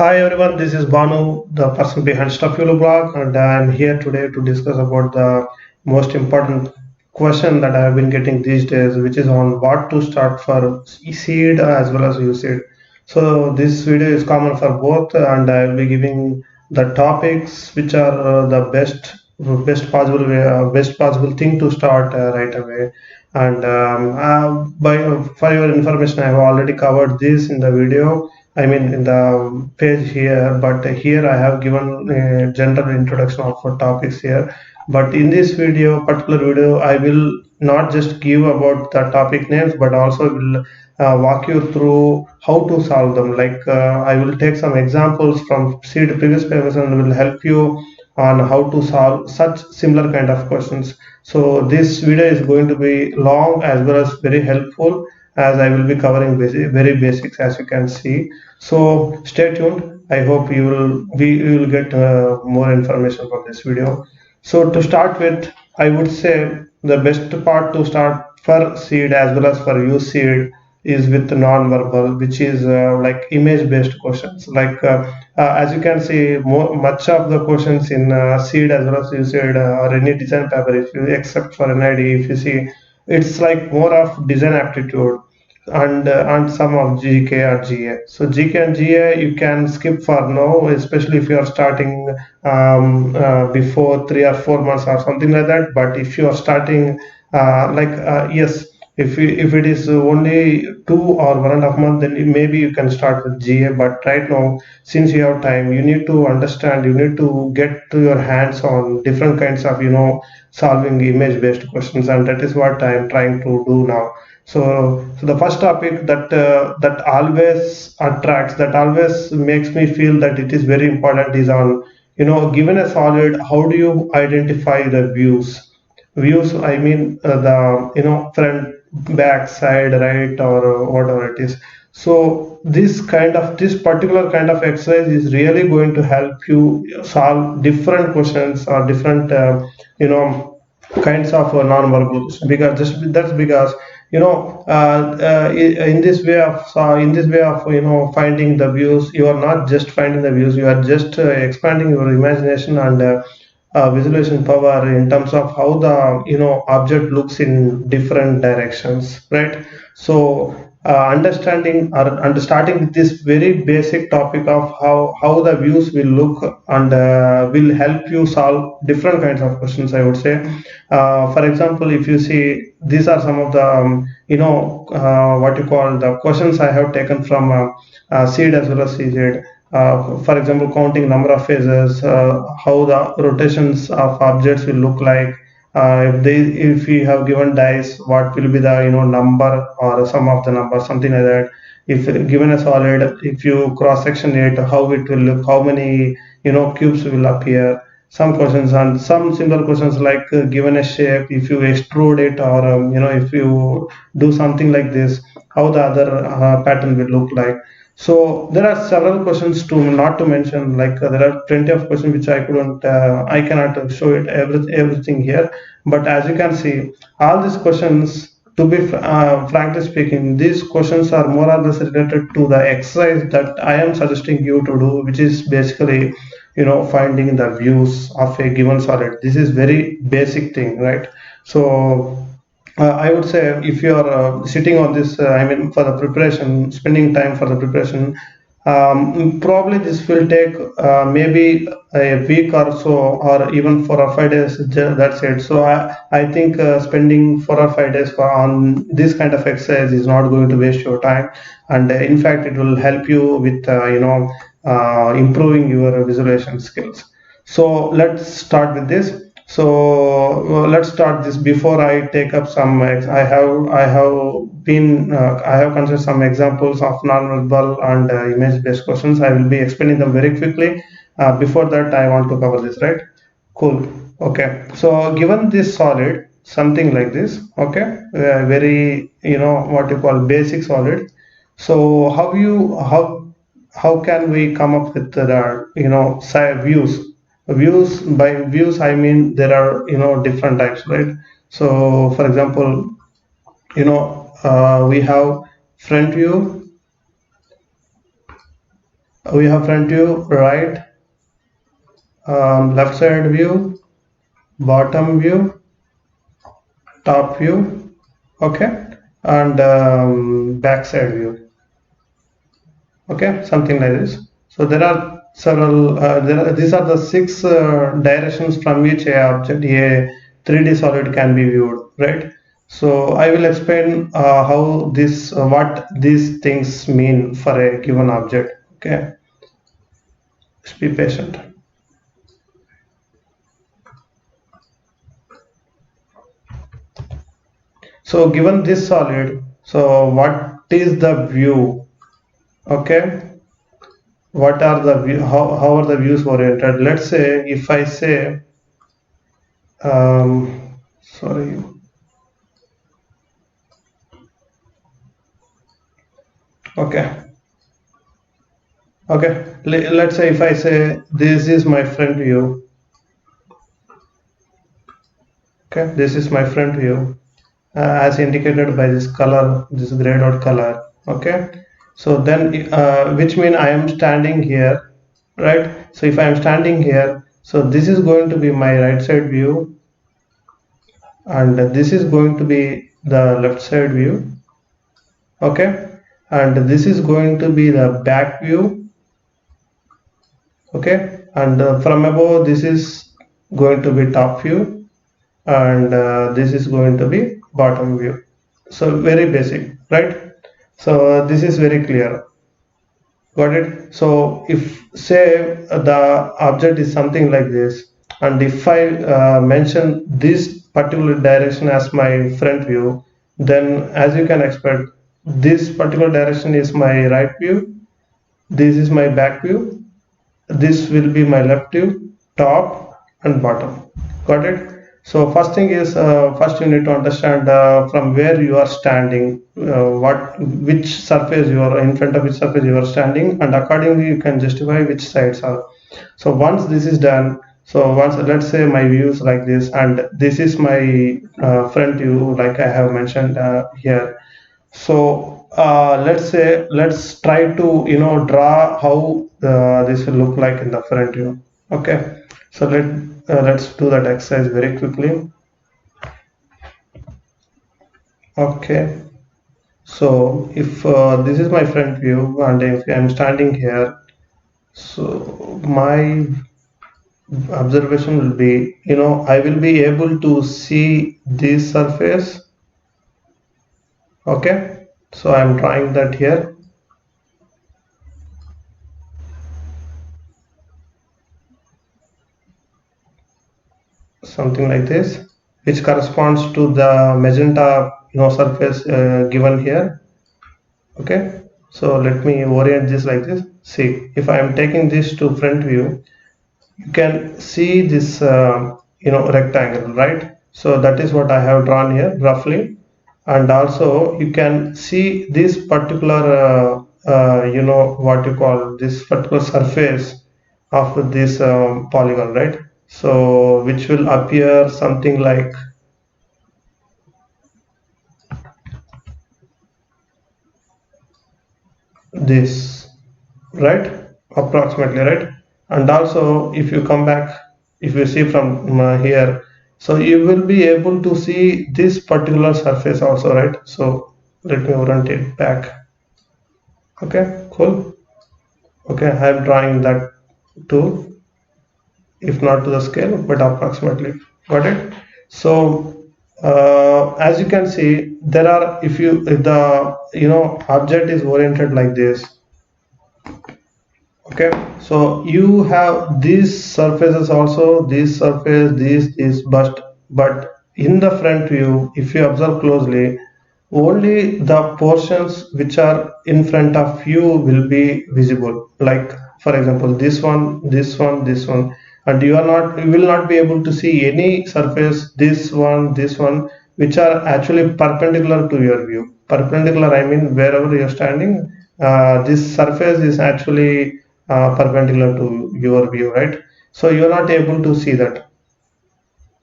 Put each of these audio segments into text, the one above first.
Hi everyone, this is Banu, the person behind Stuffula blog, and I'm here today to discuss about the most important question that I have been getting these days, which is on what to start for seed as well as USEED. So this video is common for both, and I will be giving the topics which are the best possible thing to start right away. And for your information, I have already covered this in the video. I mean, in the page here, but here I have given a general introduction of topics here. But in this particular video, I will not just give about the topic names, but also will walk you through how to solve them. Like I will take some examples from seed previous papers and will help you on how to solve such similar kind of questions. So this video is going to be long as well as very helpful, as I will be covering very basics, as you can see. So stay tuned. I hope you will get more information from this video. So to start with, I would say the best part to start for seed as well as for use seed is with non-verbal, which is like image-based questions. Like as you can see, much of the questions in seed as well as use seed or any design paper, if you except for NID, if you see, it's like more of design aptitude and some of GK or GA. So GK and GA you can skip for now, especially if you are starting before 3 or 4 months or something like that. But if you are starting yes, if it is only 2 or 1.5 months, then maybe you can start with GA. But right now, since you have time, you need to understand, you need to get to your hands on different kinds of solving image-based questions, and that is what I am trying to do now. So the first topic that always attracts, that always makes me feel that it is very important is on, given a solid, how do you identify the views? Views, I mean the front, back, side, right, or whatever it is. So this particular kind of exercise is really going to help you solve different questions or different kinds of non-verbal questions, because just that's because in this way of finding the views, you are not just finding the views, you are just expanding your imagination and visualization power in terms of how the object looks in different directions, right? So understanding or starting with this very basic topic of how the views will look and will help you solve different kinds of questions, I would say. For example, if you see, these are some of the what you call the questions I have taken from seed as well as CZ. For example, counting number of phases, how the rotations of objects will look like. If we have given dice, what will be the number or sum of the number, something like that. If given a solid, if you cross section it, how it will look, how many cubes will appear. Some questions and some simple questions like given a shape, if you extrude it or if you do something like this, how the other pattern will look like. So there are several questions to not to mention, like there are plenty of questions which I cannot show it everything here. But as you can see, all these questions, to be frankly speaking, these questions are more or less related to the exercise that I am suggesting you to do, which is basically finding the views of a given solid. This is very basic thing, right? So I would say if you are sitting on this, I mean, for the preparation, spending time for the preparation, probably this will take maybe a week or so, or even 4 or 5 days. That's it. So I think spending 4 or 5 days on this kind of exercise is not going to waste your time, and in fact, it will help you with improving your visualization skills. So let's start with this. So let's start this. Before I take up some, I have considered some examples of non-verbal and image-based questions. I will be explaining them very quickly. Before that, I want to cover this, right? Cool. Okay. So given this solid, something like this, okay, very what you call basic solid. So how can we come up with the side views? Views, by views I mean there are different types, right? So for example, we have front view, We have front view, right, left side view, bottom view, top view, okay, and back side view, okay, something like this. So there are several, these are the six directions from which a object, a 3D solid can be viewed, right? So I will explain how this, what these things mean for a given object, okay? Just be patient. So given this solid, so what is the view, okay? What are the view, how are the views oriented? Let's say if I say, sorry, okay, okay, let's say if I say this is my front view, okay, this is my front view, as indicated by this color, this grayed out color, okay. So then which mean I am standing here, right? So if I am standing here, so this is going to be my right side view, and this is going to be the left side view, okay, and this is going to be the back view, okay, and from above this is going to be top view, and this is going to be bottom view. So very basic, right? So this is very clear, got it? So if say the object is something like this, and if I mention this particular direction as my front view, then as you can expect, this particular direction is my right view, this is my back view, this will be my left view, top and bottom, got it? So first thing is, first you need to understand from where you are standing, which surface you are in front of, which surface you are standing, and accordingly you can justify which sides are. So once this is done, so once, let's say my view is like this, and this is my front view, like I have mentioned here. So let's say, let's try to draw how this will look like in the front view, okay. So let's do that exercise very quickly, okay. So if this is my front view, and if I'm standing here, so my observation will be, I will be able to see this surface, okay. So I'm drawing that here, something like this, which corresponds to the magenta surface given here, okay. So let me orient this like this. See, if I am taking this to front view, you can see this rectangle, right? So that is what I have drawn here roughly, and also you can see this particular what you call this particular surface of this polygon, right? So which will appear something like this, right, approximately, right? And also if you come back, if you see from here, so you will be able to see this particular surface also, right? So let me orient it back, okay, cool, okay. I am drawing that too, if not to the scale, but approximately, got it? So as you can see, there are, if the object is oriented like this, okay. So you have these surfaces also, this surface, this, but in the front view, if you observe closely, only the portions which are in front of you will be visible, like for example this one, this one, and you will not be able to see any surface, this one, which are actually perpendicular to your view. Perpendicular, I mean wherever you're standing, this surface is actually perpendicular to your view, right? So you're not able to see that,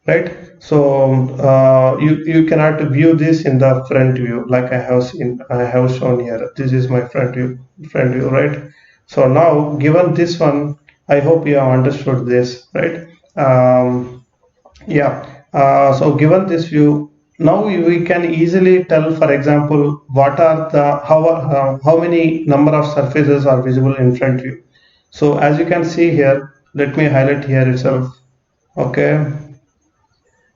right? So you cannot view this in the front view, like I have shown here. This is my front view, right? So now given this one, I hope you have understood this, right? Yeah. So given this view, now we can easily tell, for example, what are the how many number of surfaces are visible in front view. So as you can see here, let me highlight here itself. Okay,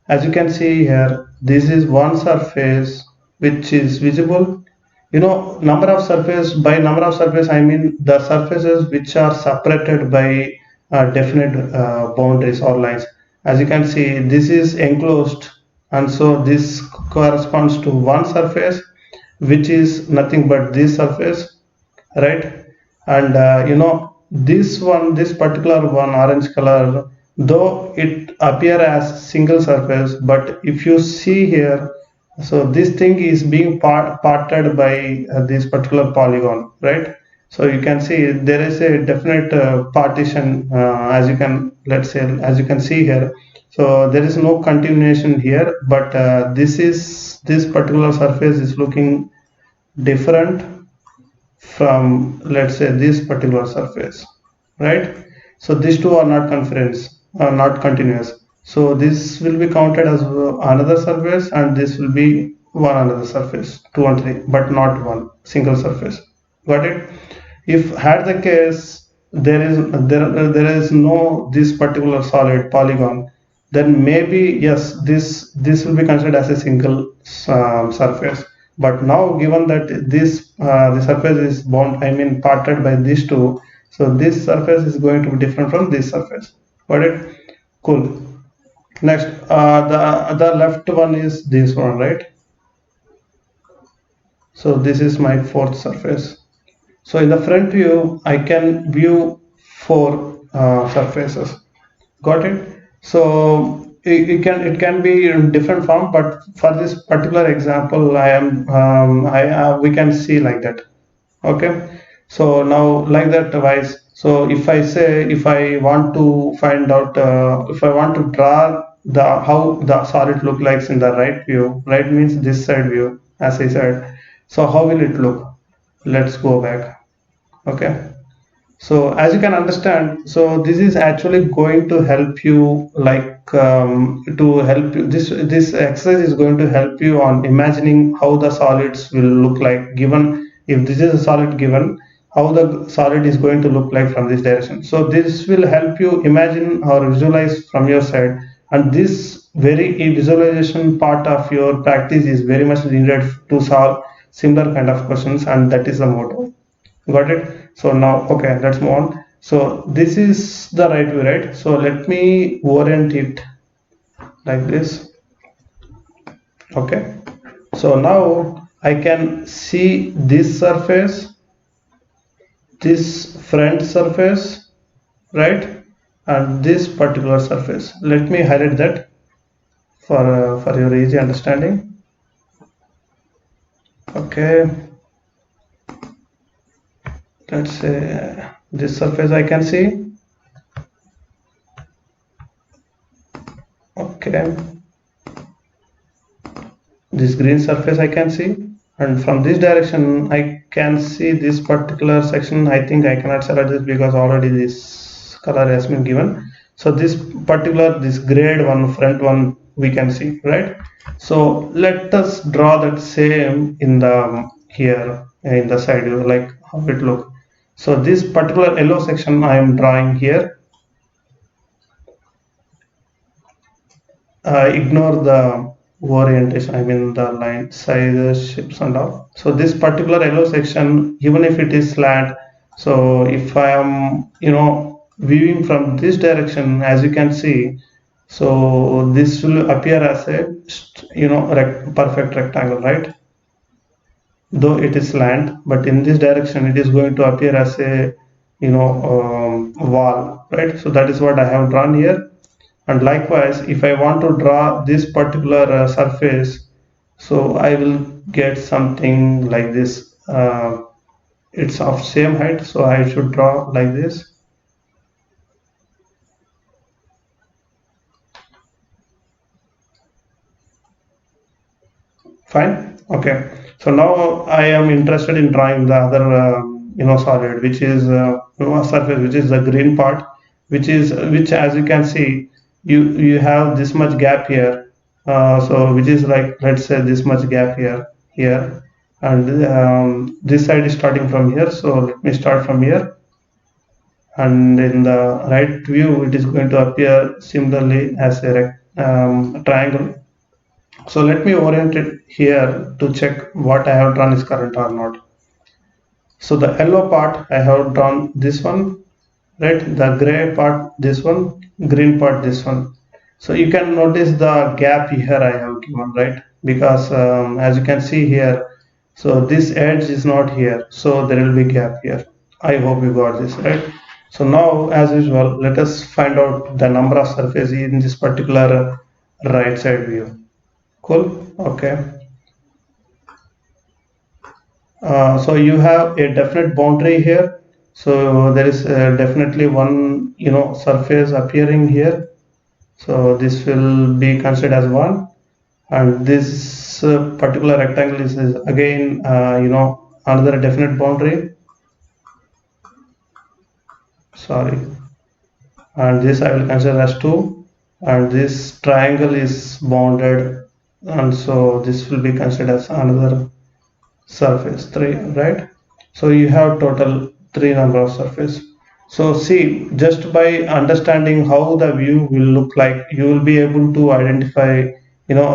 as you can see here, this is one surface which is visible. You know, number of surface, by number of surface I mean the surfaces which are separated by definite boundaries or lines. As you can see, this is enclosed, and so this corresponds to one surface which is nothing but this surface, right? And you know, this particular one, orange color, though it appear as single surface, but if you see here, so this thing is being parted by this particular polygon, right? So you can see there is a definite partition, as you can, let's say, as you can see here. So there is no continuation here, but this particular surface is looking different from, let's say, this particular surface, right? So these two are not continuous. So this will be counted as another surface, and this will be one another surface, two and three, but not one single surface. Got it? If had the case there is no this particular solid polygon, then maybe yes, this will be considered as a single surface. But now given that the surface is bound, I mean parted by these two, so this surface is going to be different from this surface. Got it? Cool. Next, the left one is this one, right? So this is my fourth surface. So in the front view, I can view four surfaces. Got it? So it can be in different form, but for this particular example, we can see like that. Okay. So now like that wise. So if I say, if I want to find out, if I want to draw the how the solid look like in the right view, right means this side view, as I said. So how will it look? Let's go back. Okay. So as you can understand, so this is actually going to help you, like to help you. This exercise is going to help you on imagining how the solids will look like given, if this is a solid given, how the solid is going to look like from this direction. So this will help you imagine or visualize from your side, and this very visualization part of your practice is very much needed to solve similar kind of questions, and that is the motto. Got it? So now, okay, let's move on. So this is the right view, right? So let me orient it like this. Okay. So now I can see this surface, this front surface, right? And this particular surface. Let me highlight that for your easy understanding. Okay. Let's say this surface I can see. Okay, this green surface I can see, and from this direction I can see this particular section. I think I cannot select this because already this color has been given. So this particular, this grade one, front one, we can see, right? So let us draw that same in the here in the side view, like how it look. So this particular yellow section I am drawing here. Ignore the orientation, I mean the line sizes, shapes and all. So this particular yellow section, even if it is slant, so if I am, you know, viewing from this direction, as you can see, so this will appear as a, you know, perfect rectangle, right? Though it is slant, but in this direction it is going to appear as a, you know, wall, right? So that is what I have drawn here. And likewise, if I want to draw this particular surface, so I will get something like this. It's of same height, so I should draw like this. Fine. Okay. So now I am interested in drawing the other solid, which is a surface, which is the green part, which as you can see, you have this much gap here. So which is like, let's say, this much gap here, and this side is starting from here. So let me start from here, and in the right view it is going to appear similarly as a triangle. So let me orient it here to check what I have drawn is correct or not. So the yellow part I have drawn this one, right? The gray part this one, green part this one. So you can notice the gap here I have given, right? Because as you can see here, so this edge is not here, so there will be gap here. I hope you got this, right? So now, as usual, let us find out the number of surfaces in this particular right side view. Cool. Okay. So you have a definite boundary here. So there is definitely one surface appearing here. So this will be considered as one, and this particular rectangle is again another definite boundary. Sorry, and this I will consider as 2, and this triangle is bounded, and so this will be considered as another surface 3, right? So you have total 3 number of surface. So see, just by understanding how the view will look like, you will be able to identify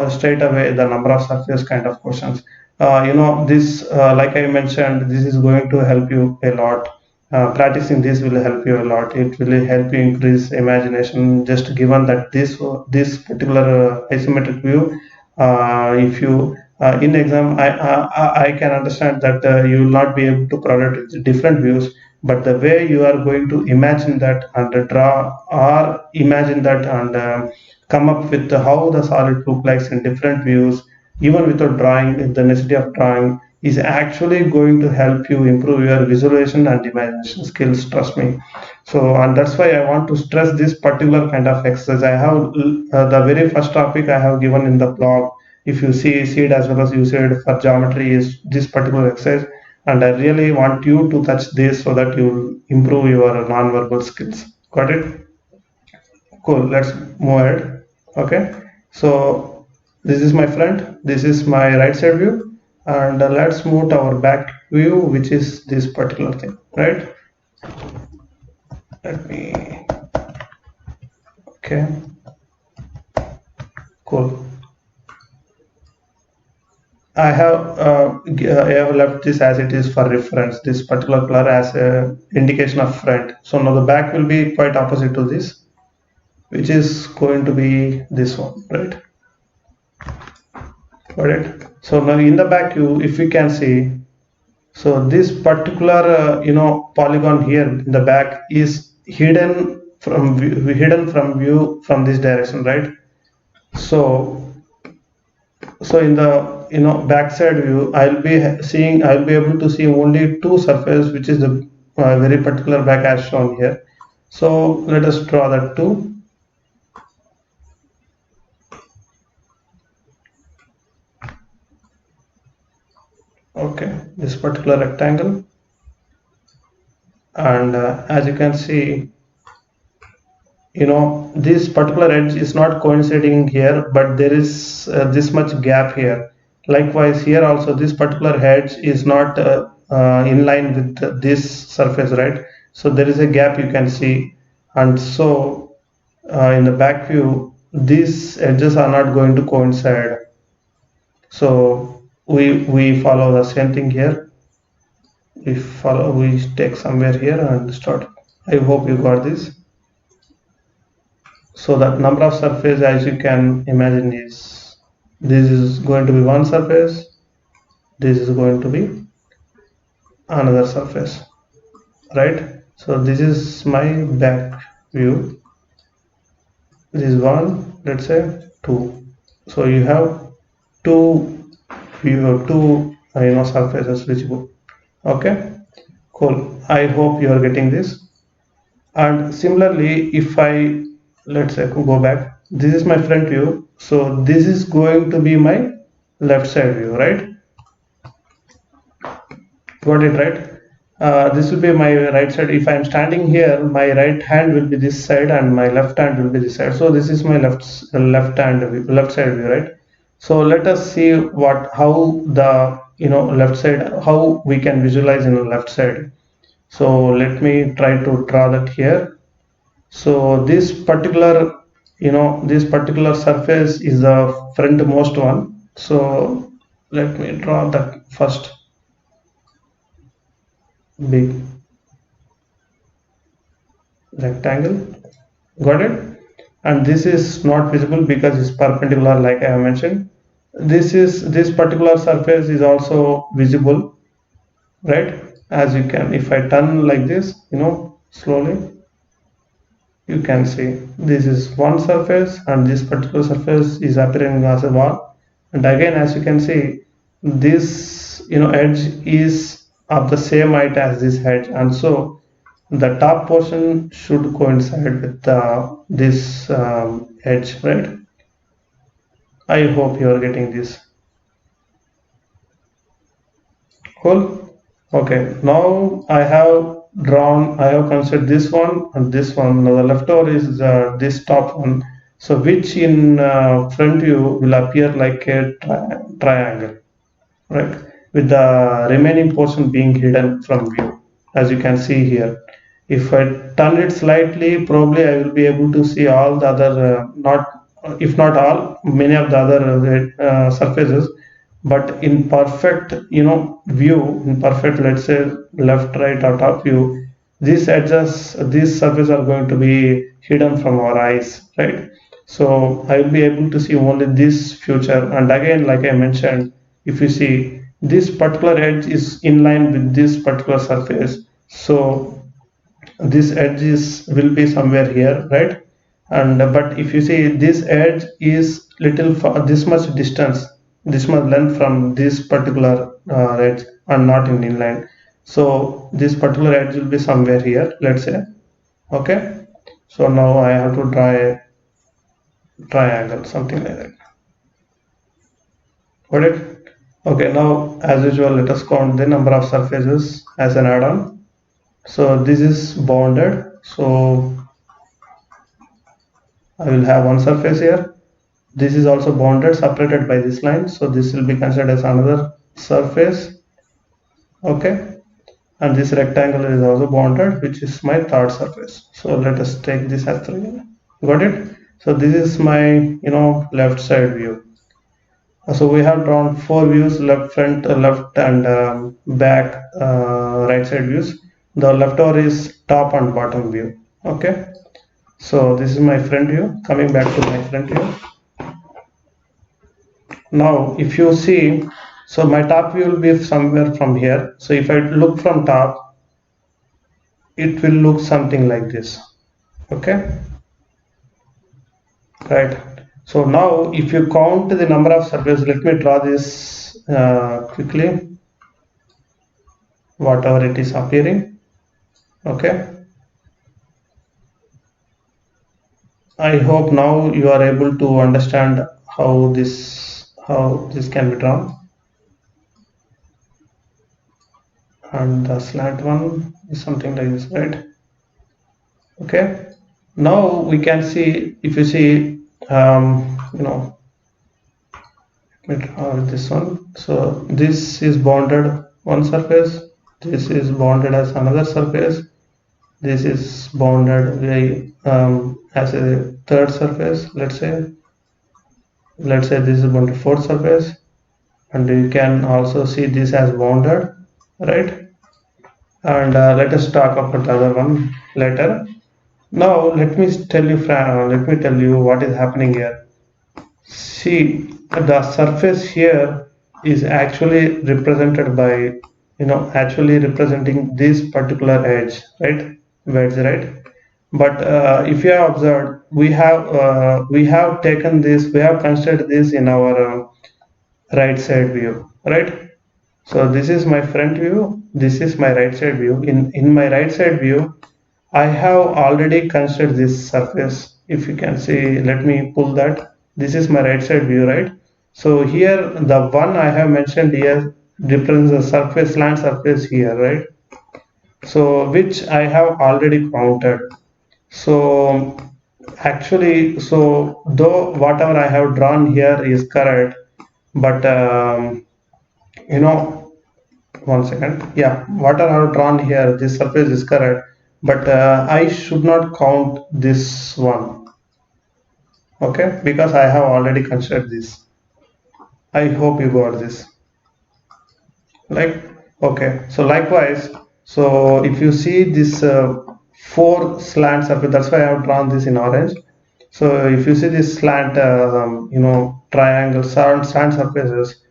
straight away the number of surface kind of questions. This like I mentioned, this is going to help you a lot. Practicing this will help you a lot. It will help you increase imagination. Just given that this particular isometric view, if you in exam, I can understand that you will not be able to produce different views, but the way you are going to imagine that and draw or imagine that and come up with how the solid look like in different views, even without drawing, the necessity of drawing is actually going to help you improve your visualization and imagination skills, trust me. So, and that's why I want to stress this particular kind of exercise. I have the very first topic I have given in the blog. If you see it as well as you said for geometry is this particular exercise, and I really want you to touch this so that you will improve your non-verbal skills. Got it? Cool. Let's move ahead. Okay. So this is my front, this is my right side view, and let's move to our back view, which is this particular thing, right? Let me. Okay. Cool. I have left this as it is for reference, this particular color as a indication of front. So now the back will be quite opposite to this, which is going to be this one, right? Got it? So now in the back view, if you can see, so this particular polygon here in the back is hidden from view from this direction, right? So in the backside view, I'll be able to see only 2 surfaces, which is the very particular back as shown here. So let us draw that 2. Okay, this particular rectangle, and as you can see, this particular edge is not coinciding here, but there is this much gap here. Likewise here also, this particular edge is not in line with this surface, right? So there is a gap you can see, and so in the back view, these edges are not going to coincide. So we follow the same thing here. We take somewhere here and start. I hope you got this. So that number of surface, as you can imagine, is this is going to be one surface, this is going to be another surface, right? So this is my back view. This is 1, let's say 2. So you have two surfaces visible. Okay, cool. I hope you are getting this. And similarly, if I, let's say, go back, this is my front view, so this is going to be my left side view, right? Got it, right? this will be my right side. If I'm standing here, my right hand will be this side and my left hand will be this side. So this is my left side view, right? So let us see how the left side, how we can visualize in the left side. So let me try to draw that here. So this particular surface is the frontmost one. So let me draw that first big rectangle. Got it? And this is not visible because it's perpendicular, like I have mentioned. This particular surface is also visible, right? As you can, if I turn like this, slowly, you can see this is one surface and this particular surface is appearing as a wall. And again, as you can see, this edge is of the same height as this edge, and so the top portion should coincide with this edge, right? I hope you are getting this. Cool. Okay, now I have considered this one and this one. Now the leftover is this top one. So which in front view will appear like a triangle, right? With the remaining portion being hidden from view, as you can see here. If I turn it slightly, probably I will be able to see all the other, if not all, many of the other surfaces. But in perfect, view, in perfect, let's say left, right, or top view, these surfaces are going to be hidden from our eyes, right? So I will be able to see only this feature. And again, like I mentioned, if you see this particular edge is in line with this particular surface, so this edge will be somewhere here, right? And but if you see this edge is little this much distance, this much length from this particular edge and not in inline, so this particular edge will be somewhere here, let's say. Okay, so now I have to draw a triangle, something like that. Got it? Okay, now as usual, let us count the number of surfaces as an add-on. So this is bounded, so I will have one surface here. This is also bounded, separated by this line, so this will be considered as another surface. Okay, and this rectangle is also bounded, which is my third surface. So let us take this as 3. Got it? So this is my left side view. So we have drawn 4 views: left, front, left, and back, right side views. The leftover is top and bottom view. Okay, so this is my front view. Coming back to my front view. Now if you see, so my top view will be somewhere from here. So if I look from top, it will look something like this. Okay, right? So now if you count the number of surfaces, let me draw this quickly, whatever it is appearing. Okay, I hope now you are able to understand how this can be drawn. And the slant one is something like this, right? Okay, now we can see, if you see, let me draw this one. So this is bounded one surface, this is bounded as another surface, this is bounded as a third surface, let's say this is bounded fourth surface, and you can also see this as bounded, right? And let us talk about the other one later. Now let me tell you what is happening here. See, the surface here is actually represented by actually representing this particular edge, right? Right? But if you have observed, we have taken this, we have considered this in our right side view, right? So this is my front view, this is my right side view. In my right side view, I have already considered this surface. If you can see, let me pull that. This is my right side view, right? So here the one I have mentioned here represents the surface, slant surface here, right? so which I have already counted. So actually, so though whatever I have drawn here is correct, but you know, one second, yeah, whatever I have drawn here, this surface is correct, but I should not count this one, okay, because I have already considered this. I hope you got this. Like, okay, so likewise, so if you see this four slant surface, that's why I have drawn this in orange. So if you see this slant, triangle, slant surfaces,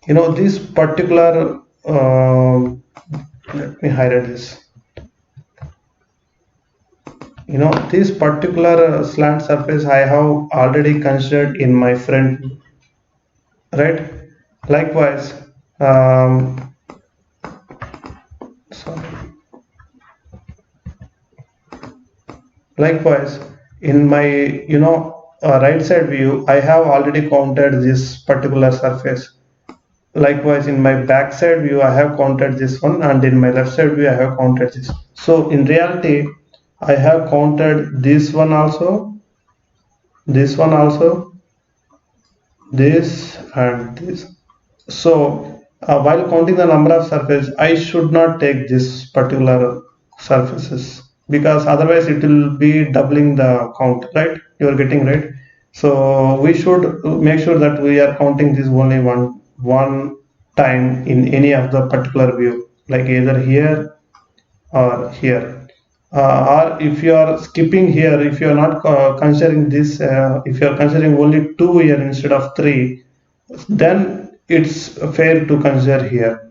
this particular, let me highlight this. This particular slant surface I have already considered in my front view, right? Likewise, sorry. Likewise, in my right side view, I have already counted this particular surface. Likewise, in my back side view, I have counted this one, and in my left side view, I have counted this. So in reality, I have counted this one also, this one also, this and this. So while counting the number of surfaces, I should not take this particular surfaces, because otherwise it will be doubling the count, right? You are getting right. So we should make sure that we are counting this only one time in any of the particular view, like either here or here. Or if you are skipping here, if you are not considering this, if you are considering only two here instead of three, then it's fair to consider here.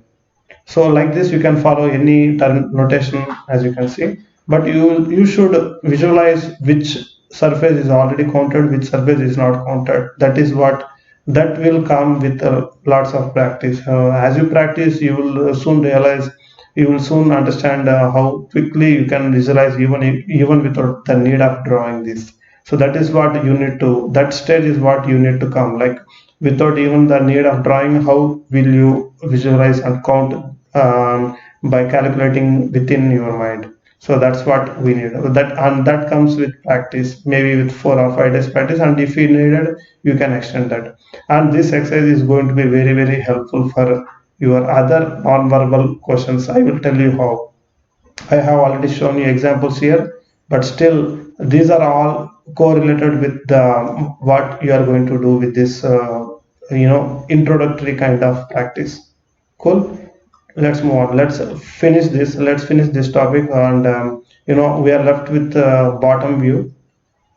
So like this, you can follow any term notation, as you can see, but you should visualize which surface is already counted, which surface is not counted. That will come with lots of practice. As you practice, you will soon realize, you will soon understand how quickly you can visualize even without the need of drawing this. So that is what you need to, that stage is what you need to come, like without even the need of drawing, how will you visualize and count by calculating within your mind. So that's what we need, that comes with practice, maybe with 4 or 5 days practice, and if you needed, you can extend that. And this exercise is going to be very, very helpful for your other non-verbal questions. I will tell you how. I have already shown you examples here, but still these are all correlated with the what you are going to do with this introductory kind of practice. Cool. Let's move on. Let's finish this topic, and we are left with bottom view.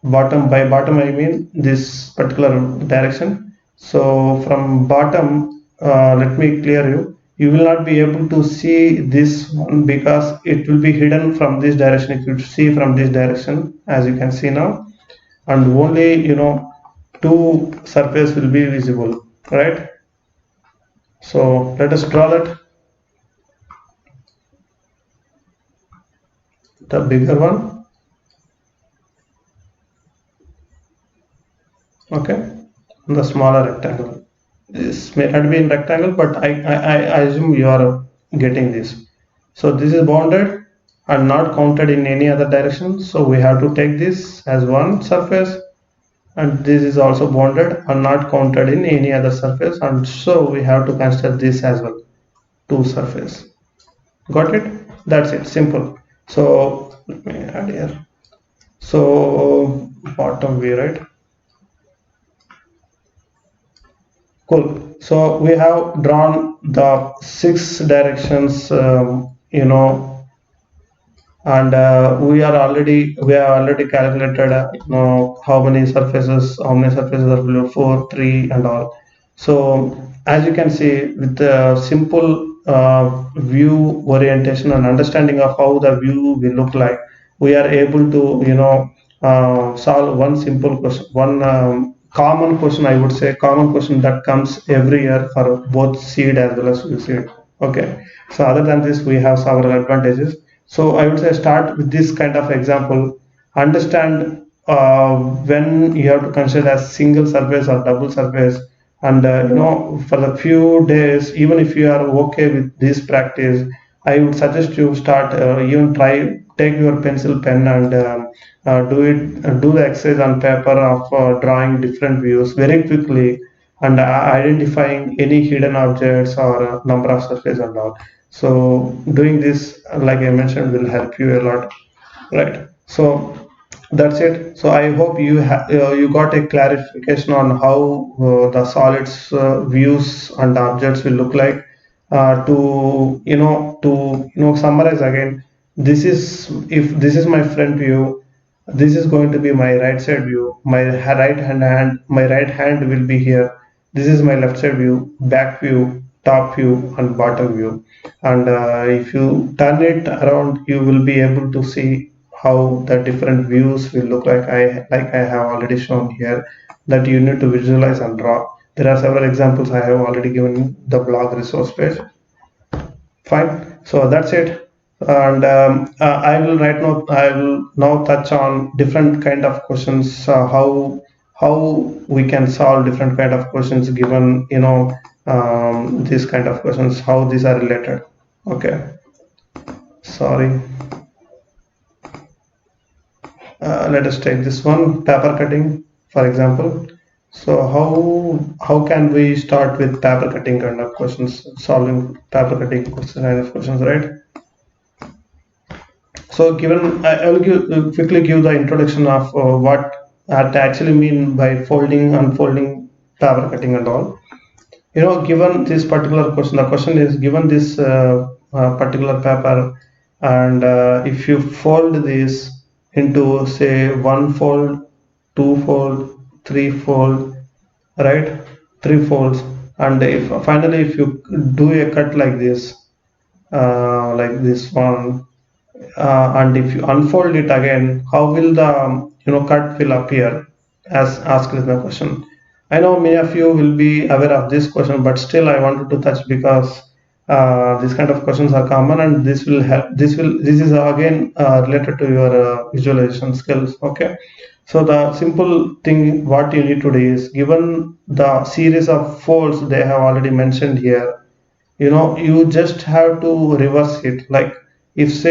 By bottom I mean this particular direction. So from bottom, let me clear you. You will not be able to see this one because it will be hidden from this direction. If you see from this direction, as you can see now, and only two surface will be visible, right? So let us draw that, the bigger one. Okay, the smaller rectangle. This may not be in rectangle, but I assume you are getting this. So this is bounded and not counted in any other direction. So we have to take this as one surface, and this is also bounded and not counted in any other surface. And so we have to consider this as well, two surface. Got it? That's it. Simple. So let me add here. So bottom view, right? Cool. So we have drawn the 6 directions, and we have already calculated, how many surfaces are below 4, 3, and all. So as you can see, with the simple view orientation and understanding of how the view will look like, we are able to solve one simple question, one common question, I would say common question that comes every year for both seed as well as seed. Okay, so other than this, we have several advantages. So I would say start with this kind of example, understand when you have to consider as single surface or double surface, and for the few days, even if you are okay with this practice, I would suggest you start even try take your pencil pen and do the exercise on paper of drawing different views very quickly and identifying any hidden objects or number of surface and all. So doing this, like I mentioned, will help you a lot, right? So that's it. So I hope you got a clarification on how the solids views and objects will look like. To summarize again, this is if this is my front view, this is going to be my right side view. My right hand will be here. This is my left side view, back view, top view, and bottom view. And if you turn it around, you will be able to see how the different views will look like. I have already shown here that you need to visualize and draw. There are several examples I have already given in the blog resource page. Fine. So that's it. And I will now touch on different kind of questions. How we can solve different kind of questions given these kind of questions. How these are related. Okay. Sorry. Let us take this one, paper cutting, for example. So how can we start with paper cutting kind of questions, solving paper cutting kind of questions, right? So I will quickly give the introduction of what I actually mean by folding, unfolding, paper cutting and all. Given this particular question, the question is given this particular paper, and if you fold this into say one fold, two fold, three fold, right? Three folds, and if finally if you do a cut like this one, and if you unfold it again, how will the cut will appear as asked in the question. I know many of you will be aware of this question, but still I wanted to touch because these kind of questions are common, and this will help. This is again related to your visualization skills. Okay, so the simple thing what you need to do is, given the series of folds they have already mentioned here, you just have to reverse it. Like if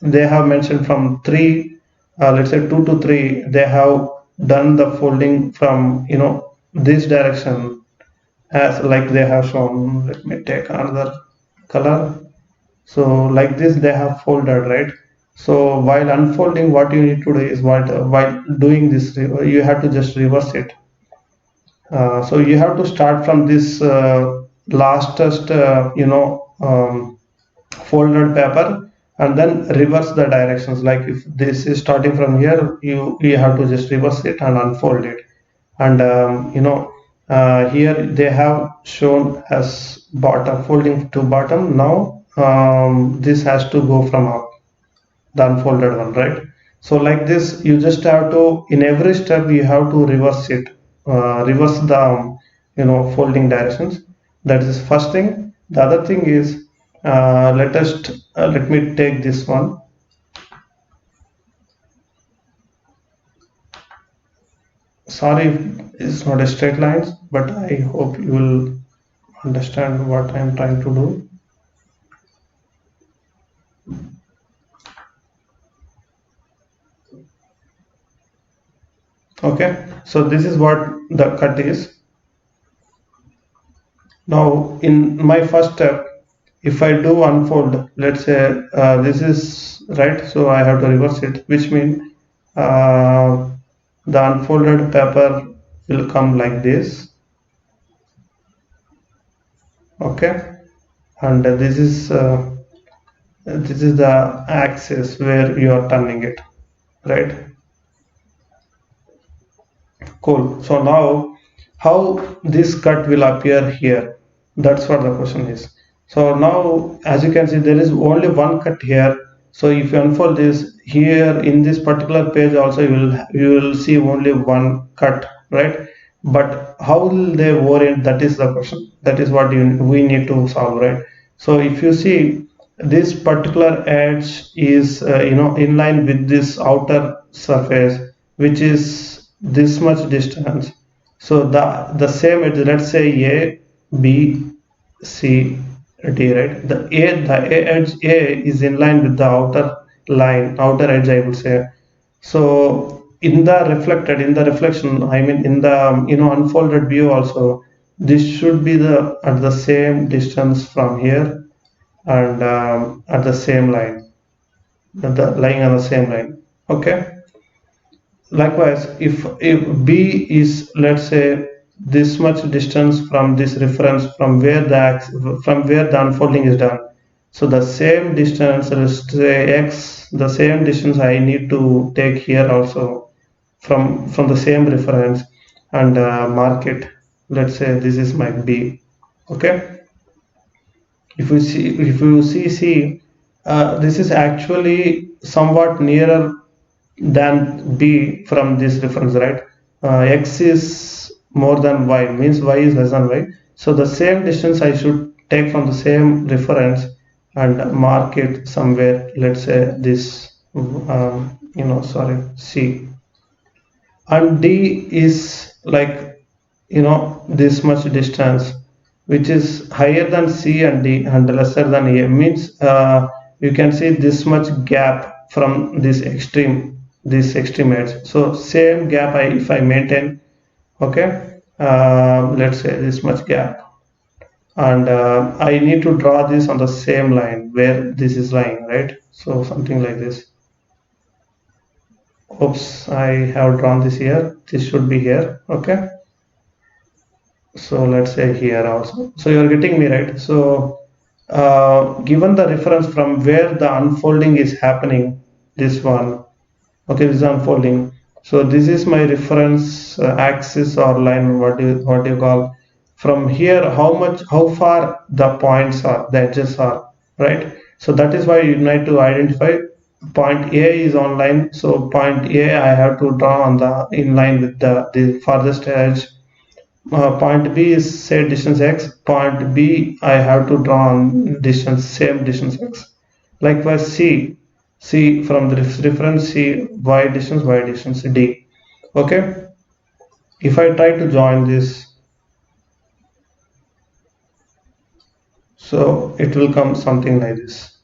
they have mentioned from three, let's say two to three, they have done the folding from this direction, as like they have shown. Let me take another color. So like this they have folded, right? So while unfolding, what you need to do is, while doing this, you have to just reverse it. So you have to start from this lastest folded paper, and then reverse the directions. Like if this is starting from here, you have to just reverse it and unfold it. And here they have shown as bottom, folding to bottom. Now this has to go from up, the unfolded one, right? So like this, you just have to, in every step you have to reverse it, reverse the folding directions. That is first thing. The other thing is, let me take this one. Sorry if it's not a straight lines, but I hope you will understand what I am trying to do. Okay, so this is what the cut is. Now in my first step, if I do unfold, let's say this is right, so I have to reverse it, which means the unfolded paper will come like this. Okay, and this is the axis where you are turning it, right? Cool. So now how this cut will appear here, that's what the question is. So now as you can see, there is only one cut here. So if you unfold this here in this particular page also, you will see only one cut, right? But how will they orient? That is the question. That is what we need to solve, right? So if you see, this particular edge is in line with this outer surface, which is this much distance. So the same edge, let's say A, B, C, D, right? The edge A is in line with the outer line, outer edge, I would say. So in the reflection, I mean in the unfolded view also, this should be the at the same distance from here and at the same line, lying on the same line. Okay. Likewise, if B is, let's say, this much distance from this reference from where the unfolding is done, so the same distance, let's say X, the same distance I need to take here also from the same reference and mark it. Let's say this is my B. Okay. If you see, this is actually somewhat nearer than B from this reference, right? X is more than Y, means Y is less than Y. So the same distance I should take from the same reference and mark it somewhere. Let's say this, sorry, C. And D is like, this much distance, which is higher than C and D and lesser than A, means you can see this much gap from this extreme edge. So same gap if I maintain, okay, let's say this much gap, and I need to draw this on the same line where this is lying, right? So something like this. Oops, I have drawn this here. This should be here, okay. So let's say here also. So you're getting me, right? So given the reference from where the unfolding is happening, this one, okay, this is unfolding. So this is my reference axis or line, what do you call. From here, how far the points are, the edges are, right? So that is why you need to identify point A is on line. So point A I have to draw on the in line with the farthest edge. Point B is say distance x. Point B I have to draw on same distance x. Likewise C from the reference C, y distance D. Okay. If I try to join this, so it will come something like this.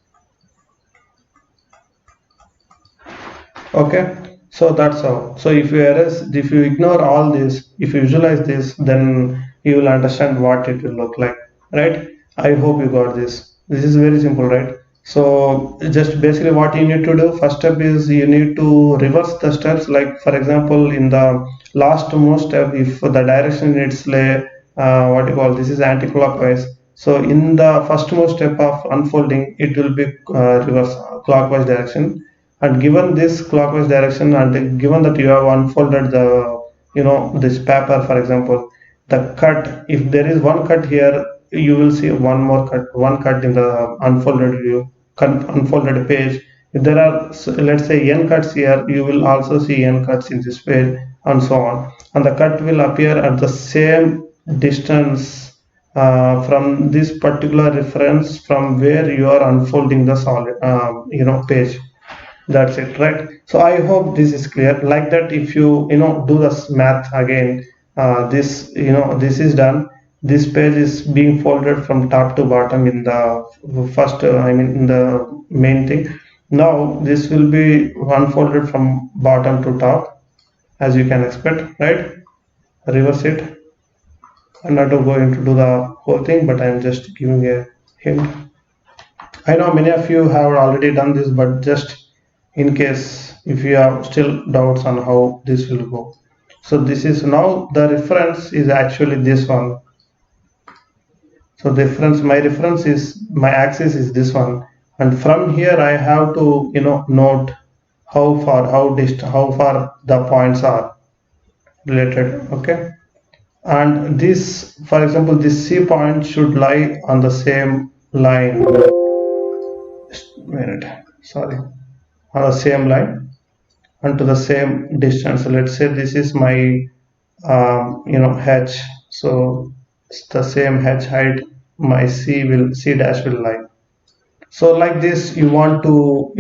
Okay. So that's how. So if you ignore all this, if you visualize this, then you will understand what it will look like, right? I hope you got this. This is very simple, right? So just basically what you need to do, first step is you need to reverse the steps. Like for example, in the last most step, if the direction it's what you call, this is anti-clockwise. So in the first most step of unfolding, it will be reverse clockwise direction. And given this clockwise direction, and given that you have unfolded this paper, for example, the cut, if there is one cut here, you will see one cut in the unfolded page. If there are, let's say, n cuts here, you will also see n cuts in this page, and so on. And the cut will appear at the same distance from this particular reference from where you are unfolding the solid page. That's it, right? So I hope this is clear. Like that, if you do this math again, this is done. This page is being folded from top to bottom in the first, in the main thing. Now this will be unfolded from bottom to top, as you can expect, right? Reverse it. I'm not going to do the whole thing, but I'm just giving a hint. I know many of you have already done this, but just in case if you have still doubts on how this will go. So this is now the reference is actually this one. So my axis is this one, and from here I have to note how far the points are related. Okay. And this, for example, this C point should lie on the same line. Sorry, on the same line and to the same distance. So let's say this is my h. So it's the same h height. My C dash will lie. So like this, you want to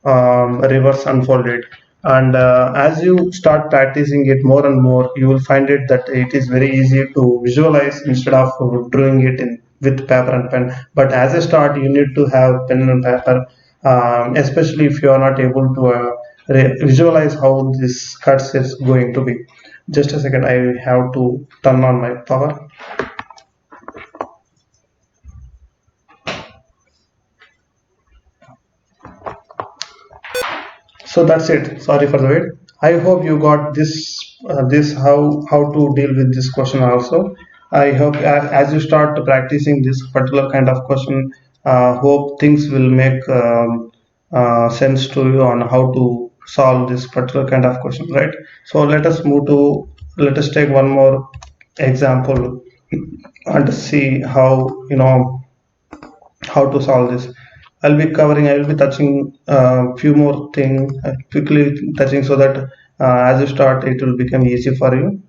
reverse unfold it. And as you start practicing it more and more, you will find it that it is very easy to visualize instead of doing it in with paper and pen. But as a start, you need to have pen and paper, especially if you are not able to visualize how this cuts is going to be. Just a second, I have to turn on my power. So that's it. Sorry for the wait. I hope you got this how to deal with this question also. I hope as you start practicing this particular kind of question, hope things will make sense to you on how to solve this particular kind of question, right? So let us take one more example and see how how to solve this. I will be touching few more things, quickly touching so that as you start, it will become easy for you.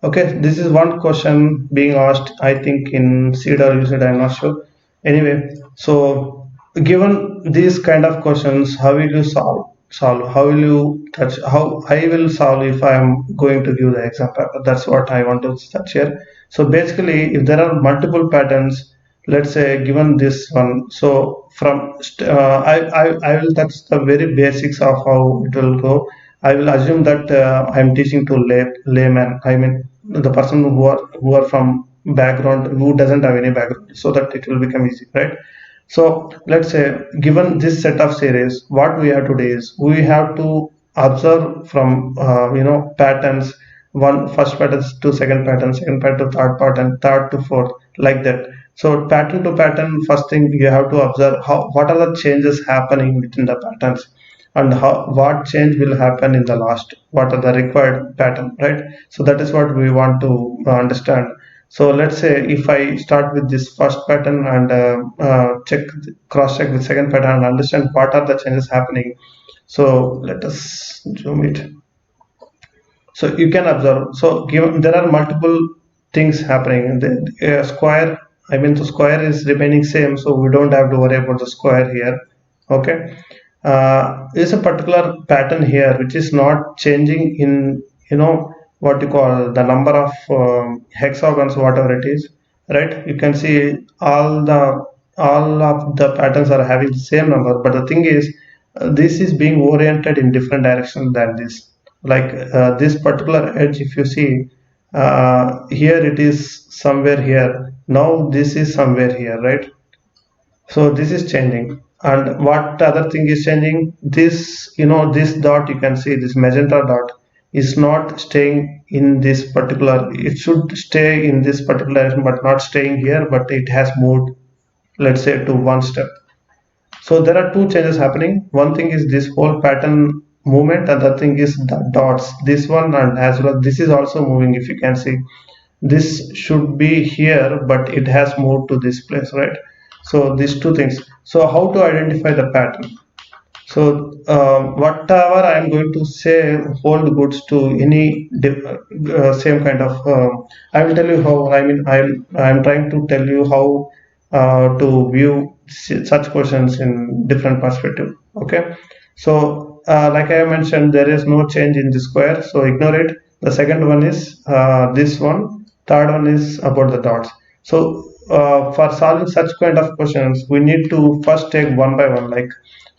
Okay, this is one question being asked, I think in seed or USEED, I'm not sure. Anyway, so given these kind of questions, how will you solve? How will you touch? How I will solve if I am going to give the example? That's what I want to touch here. So basically, if there are multiple patterns, let's say given this one, so from I will touch the very basics of how it will go. I will assume that I'm teaching to layman. I mean the person who are from background who doesn't have any background, so that it will become easy, right? So let's say given this set of series, what we have to do is we have to observe from patterns, one first pattern to second pattern to third pattern, third to fourth, like that. So pattern to pattern, first thing you have to observe how what are the changes happening within the patterns, and how what change will happen in the last, what are the required pattern, right? So that is what we want to understand. So let's say if I start with this first pattern and cross check with second pattern and understand what are the changes happening. So let us zoom it. So you can observe. So given there are multiple things happening, the square, I mean the square is remaining same, so we don't have to worry about the square here. Okay, is a particular pattern here which is not changing in what you call the number of hexagons, whatever it is, right? You can see all of the patterns are having the same number, but the thing is this is being oriented in different direction than this. Like this particular edge, if you see here, it is somewhere here, now this is somewhere here, right? So this is changing. And what other thing is changing, this this dot, you can see this magenta dot is not staying in this particular, it should stay in this particular direction but not staying here, but it has moved, let's say, to one step. So there are two changes happening. One thing is this whole pattern movement, other thing is the dots, this one, and as well as this is also moving. If you can see, this should be here but it has moved to this place, right? So these two things. So how to identify the pattern? So whatever I am going to say hold goods to any same kind of I will tell you how, I mean I'm trying to tell you how to view such questions in different perspective. Okay, so like I mentioned, there is no change in the square, so ignore it. The second one is this one, third one is about the dots. So for solving such kind of questions, we need to first take one by one. Like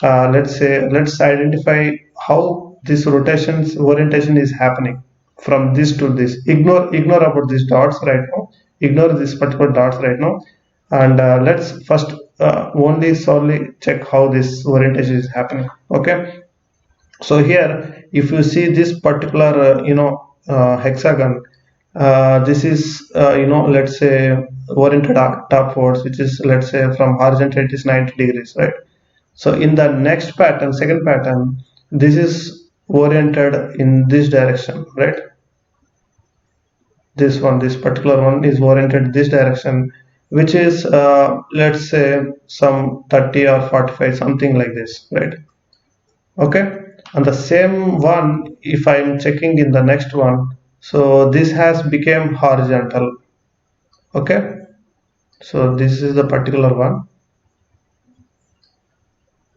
let's say, let's identify how this rotations orientation is happening from this to this. Ignore about these dots right now, ignore this particular dots right now, and let's first only solely check how this orientation is happening. Okay, so here if you see this particular hexagon, this is let's say oriented upwards, which is, let's say, from horizontal it is 90 degrees, right? So in the next pattern, second pattern, this is oriented in this direction, right? This one, this particular one is oriented this direction, which is let's say some 30 or 45, something like this, right? Okay, and the same one, if I'm checking in the next one, so this has become horizontal. Okay, so this is the particular one.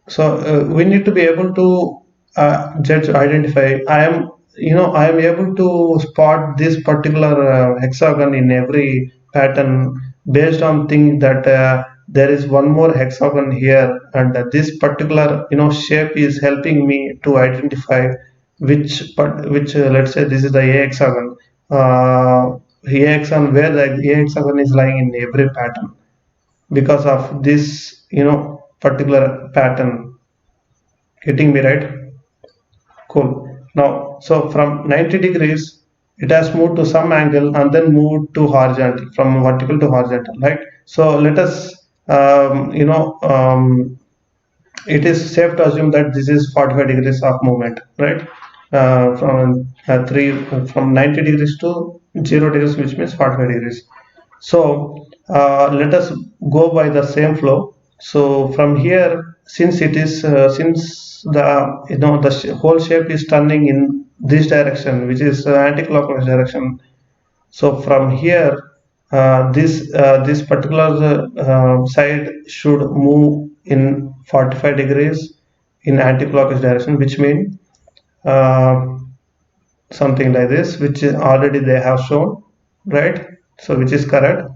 So we need to be able to identify. I am I am able to spot this particular hexagon in every pattern based on thing that there is one more hexagon here, and this particular shape is helping me to identify which let's say this is the A hexagon. A hexagon, where the A hexagon is lying in every pattern because of this particular pattern. Getting me right? Cool. Now, so from 90 degrees, it has moved to some angle and then moved to horizontal, from vertical to horizontal, right? So let us, it is safe to assume that this is 45 degrees of movement, right? From 90 degrees to 0 degrees, which means 45 degrees. So let us go by the same flow. So from here, since it is since the whole shape is turning in this direction, which is anti-clockwise direction. So from here, this particular side should move in 45 degrees in anti-clockwise direction, which means uh, something like this, which already they have shown, right? So which is correct.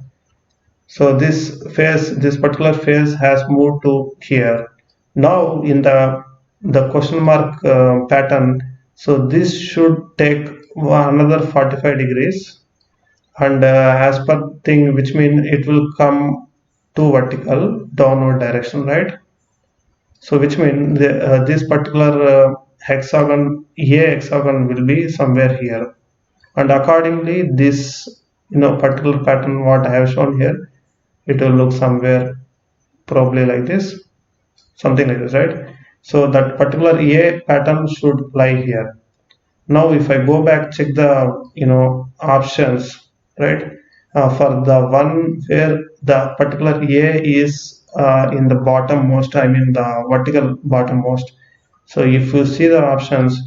So this particular phase has moved to here. Now in the question mark pattern, so this should take another 45 degrees, and as per thing, which means it will come to vertical downward direction, right? So which means this particular hexagon, A hexagon, will be somewhere here, and accordingly this particular pattern what I have shown here, it will look somewhere probably like this, something like this, right? So that particular A pattern should lie here. Now if I go back, check the options, right? For the one where the particular A is in the bottommost, I mean the vertical bottommost. So if you see the options,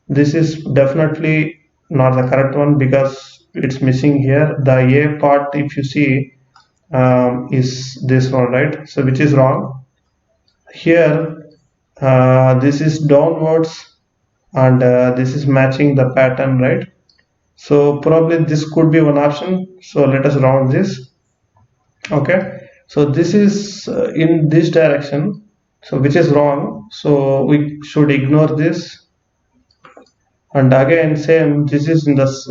this is definitely not the correct one because it's missing here. The A part, if you see, is this one, right? So which is wrong. Here, this is downwards, and this is matching the pattern, right? So probably this could be one option. So let us round this. Okay. So this is in this direction. So which is wrong. So we should ignore this. And again, same. This is in this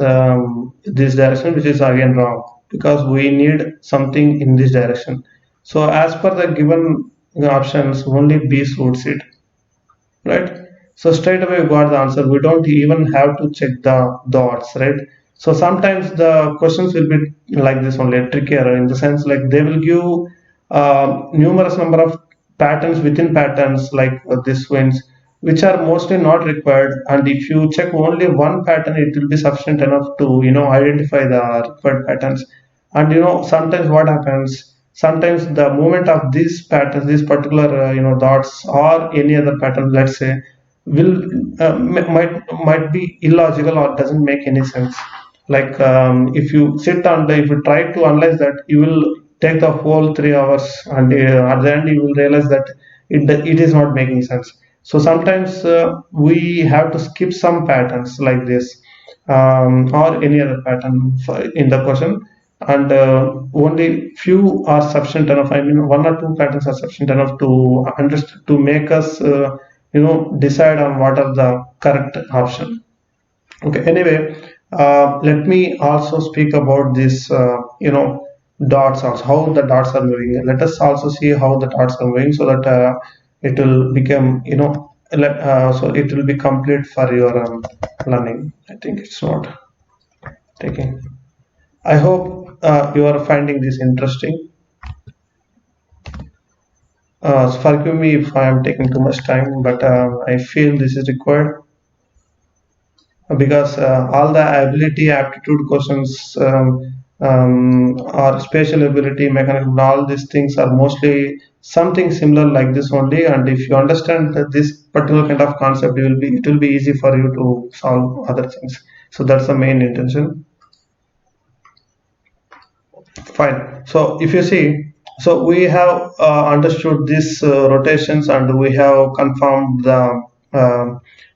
direction, which is again wrong because we need something in this direction. So as per the given options, only B suits it, right? So straight away we got the answer. We don't even have to check the dots, right? So sometimes the questions will be like this only, trickier in the sense like they will give numerous number of patterns within patterns like this ones, which are mostly not required. And if you check only one pattern, it will be sufficient enough to identify the required patterns. And sometimes what happens, sometimes the movement of these patterns, these particular dots or any other pattern, let's say, will might be illogical or doesn't make any sense. Like if you sit and if you try to analyze that, you will take the whole 3 hours, and at the end you will realize that it is not making sense. So sometimes we have to skip some patterns like this, or any other pattern in the question, and only few are sufficient enough. I mean, one or two patterns are sufficient enough to understand, to make us decide on what are the correct option. Okay. Anyway, let me also speak about this. Dots also, how the dots are moving. Let us also see how the dots are moving, so that it will become so it will be complete for your learning. I think it's not taking. I hope you are finding this interesting. So forgive me if I am taking too much time, but I feel this is required because all the ability aptitude questions, or spatial ability, mechanical, all these things are mostly something similar like this only. And if you understand that this particular kind of concept, it will be easy for you to solve other things. So that's the main intention. Fine. So if you see, so we have understood these rotations, and we have confirmed the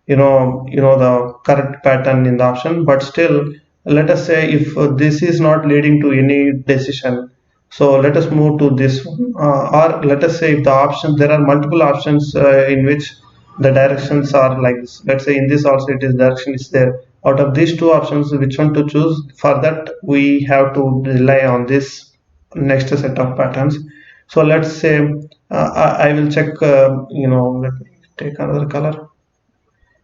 the correct pattern in the option. But still, let us say if this is not leading to any decision, so let us move to this one. Or let us say if the option, there are multiple options in which the directions are like this. Let's say in this also it is direction is there. Out of these two options, which one to choose? For that, we have to rely on this next set of patterns. So let's say I will check. Let me take another color.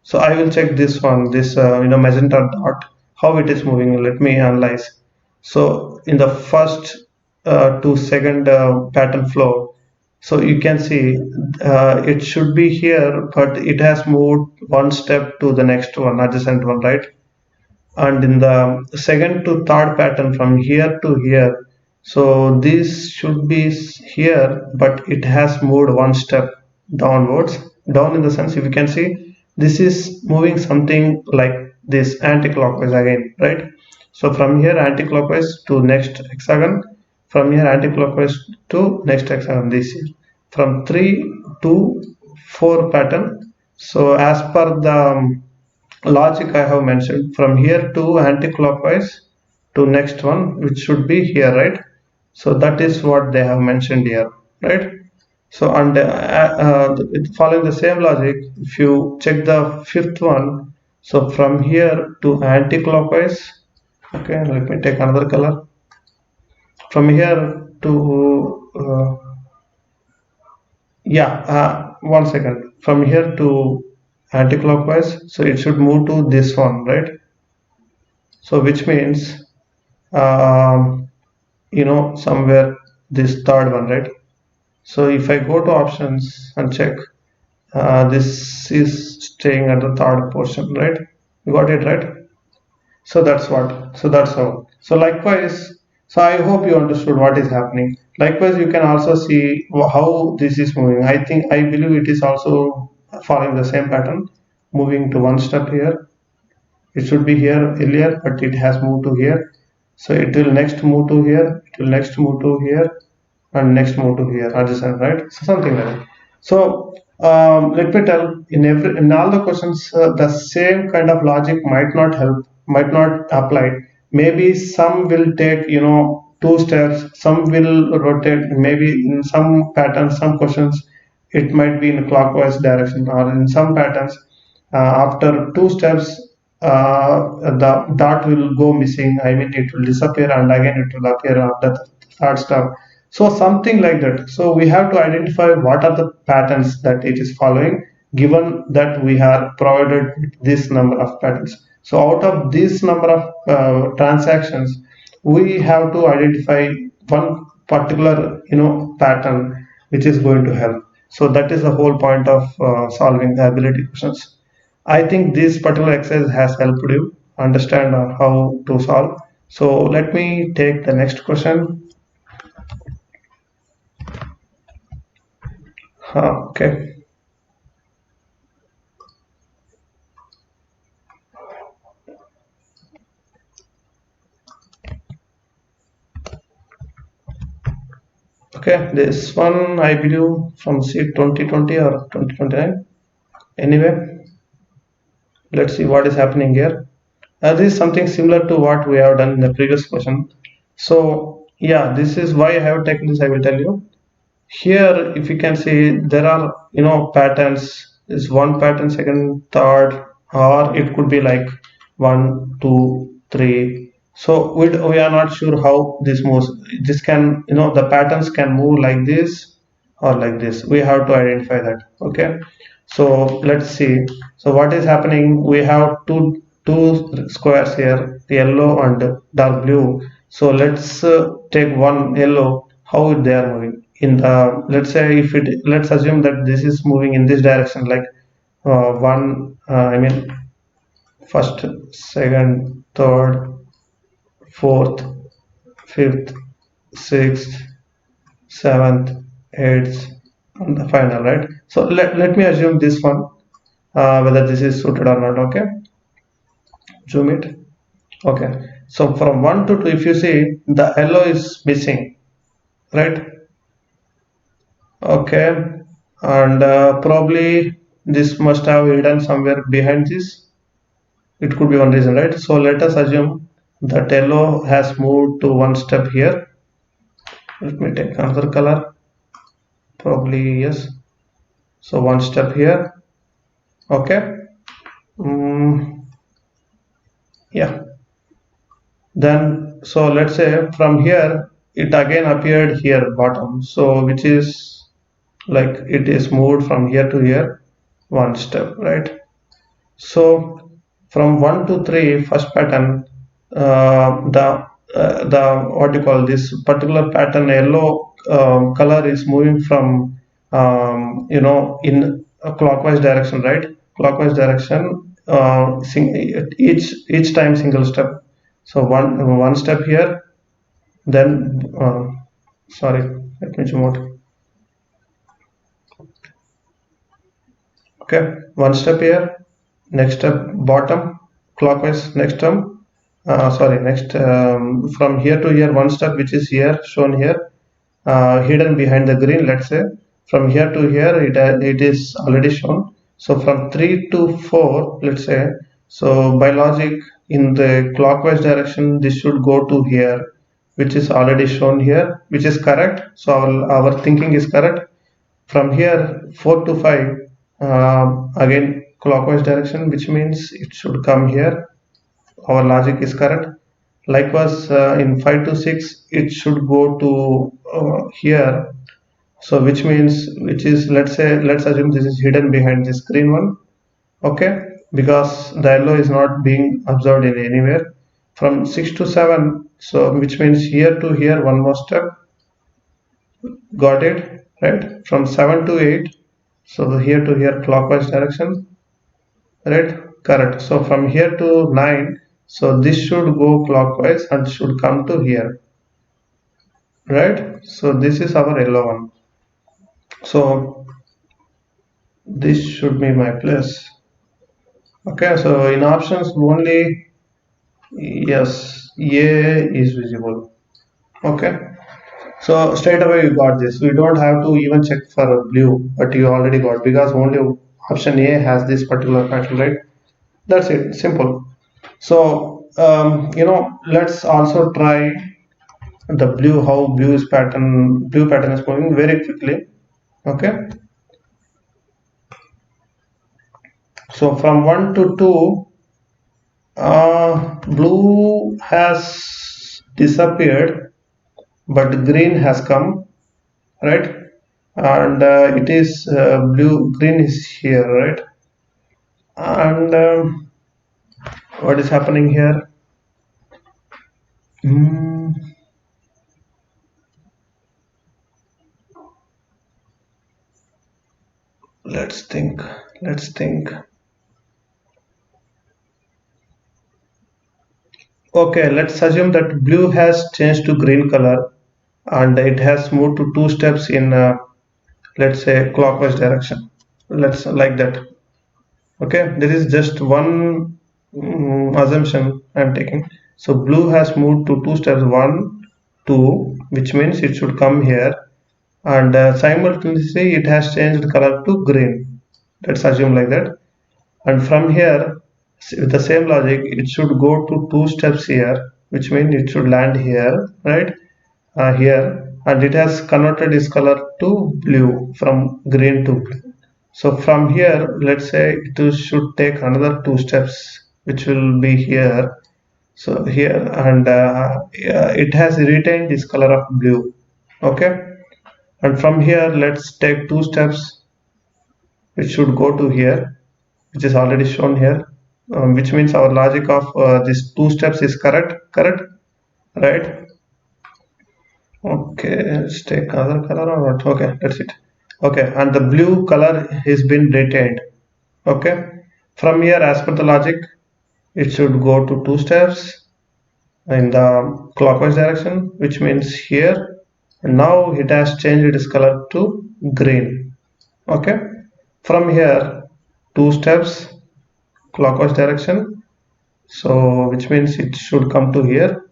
So I will check this one, this magenta dot, how it is moving. Let me analyze. So in the first to second pattern flow, so you can see it should be here, but it has moved one step to the next one, adjacent one, right? And in the second to third pattern from here to here, so this should be here, but it has moved one step downwards. Down in the sense, if you can see, this is moving something like this anti-clockwise again, right? So from here anti-clockwise to next hexagon, from here anti-clockwise to next hexagon, this is from 3 to 4 pattern. So as per the logic I have mentioned, from here to anti-clockwise to next one, which should be here, right? So that is what they have mentioned here, right? So and following the same logic, if you check the fifth one, so from here to anti-clockwise, okay, let me take another color. From here to one second, from here to anti-clockwise, so it should move to this one, right? So which means somewhere this third one, right? So if I go to options and check, this is staying at the third portion, right? You got it, right? So that's what, so that's how. So likewise, so I hope you understood what is happening. Likewise, you can also see how this is moving. I believe it is also following the same pattern, moving to one step here. It should be here earlier, but it has moved to here. So it will next move to here, it will next move to here, and next move to here, adjacent, right? So something like that. So let me tell, in all the questions, the same kind of logic might not help, might not apply. Maybe some will take 2 steps, some will rotate. Maybe in some patterns, some questions, it might be in a clockwise direction, or in some patterns, after 2 steps, the dot will go missing. I mean, it will disappear, and again it will appear after the third step. So something like that. So we have to identify what are the patterns that it is following, given that we are provided this number of patterns. So out of this number of transactions, we have to identify one particular pattern which is going to help. So that is the whole point of solving the ability questions. I think this particular exercise has helped you understand how to solve. So let me take the next question. Okay. Okay, this one I believe from sheet 2020 or 2029. Anyway, let's see what is happening here. This is something similar to what we have done in the previous question. So yeah, this is why I have taken this. I will tell you. Here, if you can see, there are patterns. Is one pattern, second, third, or it could be like 1, 2, 3. So we are not sure how this moves. This can the patterns can move like this or like this. We have to identify that. Okay. So let's see. So what is happening? We have two squares here, yellow and dark blue. So let's take one yellow. How they are moving in the, let's say if it, let's assume that this is moving in this direction, like I mean first, second, third, fourth, fifth, sixth, seventh, eighth, and the final, right? So let me assume this one, whether this is suited or not. Okay, zoom it. Okay, so from 1 to 2, if you see, the yellow is missing, right? Okay, and probably this must have hidden somewhere behind this. It could be one reason, right? So let us assume that yellow has moved to one step here. Let me take another color, probably yes. So one step here, okay. Yeah. Then so let's say from here it again appeared here bottom. So which is like it is moved from here to here one step, right? So from 1 to 3 first pattern, the what do you call this particular pattern yellow color is moving from in a clockwise direction, right? Clockwise direction, each time single step. So one step here, then sorry, let me zoom out. Okay, one step here, next step bottom clockwise, next term sorry, next from here to here one step, which is here shown here, hidden behind the green. Let's say from here to here it is already shown. So from 3 to 4, let's say, so by logic in the clockwise direction this should go to here, which is already shown here, which is correct. So our thinking is correct. From here 4 to 5, again clockwise direction, which means it should come here. Our logic is correct. Likewise, in 5 to 6 it should go to here. So which means, which is, let's say, let's assume this is hidden behind this green one, okay, because the yellow is not being observed in anywhere. From 6 to 7, so which means here to here one more step, got it, right? From 7 to 8, so the here to here clockwise direction, right? Correct. So from here to 9, so this should go clockwise and should come to here, right? So this is our yellow one. So this should be my place. Okay, so in options only, yes, A is visible. Okay, so straight away you got this. We don't have to even check for blue, but you already got, because only option A has this particular pattern, right? That's it, simple. So let's also try the blue, how blue pattern is moving very quickly. Okay, so from 1 to 2, blue has disappeared but green has come, right? And it is green is here, right? And what is happening here? Let's think. Okay, let's assume that blue has changed to green color and it has moved to 2 steps in let's say clockwise direction. Let's like that. Okay, this is just one assumption I'm taking. So blue has moved to 2 steps, 1, 2, which means it should come here, and simultaneously it has changed color to green. Let's assume like that. And from here, with the same logic, it should go to 2 steps here, which means it should land here, right? Here, and it has converted its color to blue, from green to blue. So from here, let's say it should take another 2 steps, which will be here. So here, and it has retained this color of blue. Okay, and from here, let's take 2 steps, which should go to here, which is already shown here, which means our logic of these 2 steps is correct, right? Okay, let's take other color or what? Okay, that's it. Okay, and the blue color has been retained. Okay, from here, as per the logic, it should go to 2 steps in the clockwise direction, which means here. And now it has changed its color to green. Okay, from here 2 steps clockwise direction, so which means it should come to here,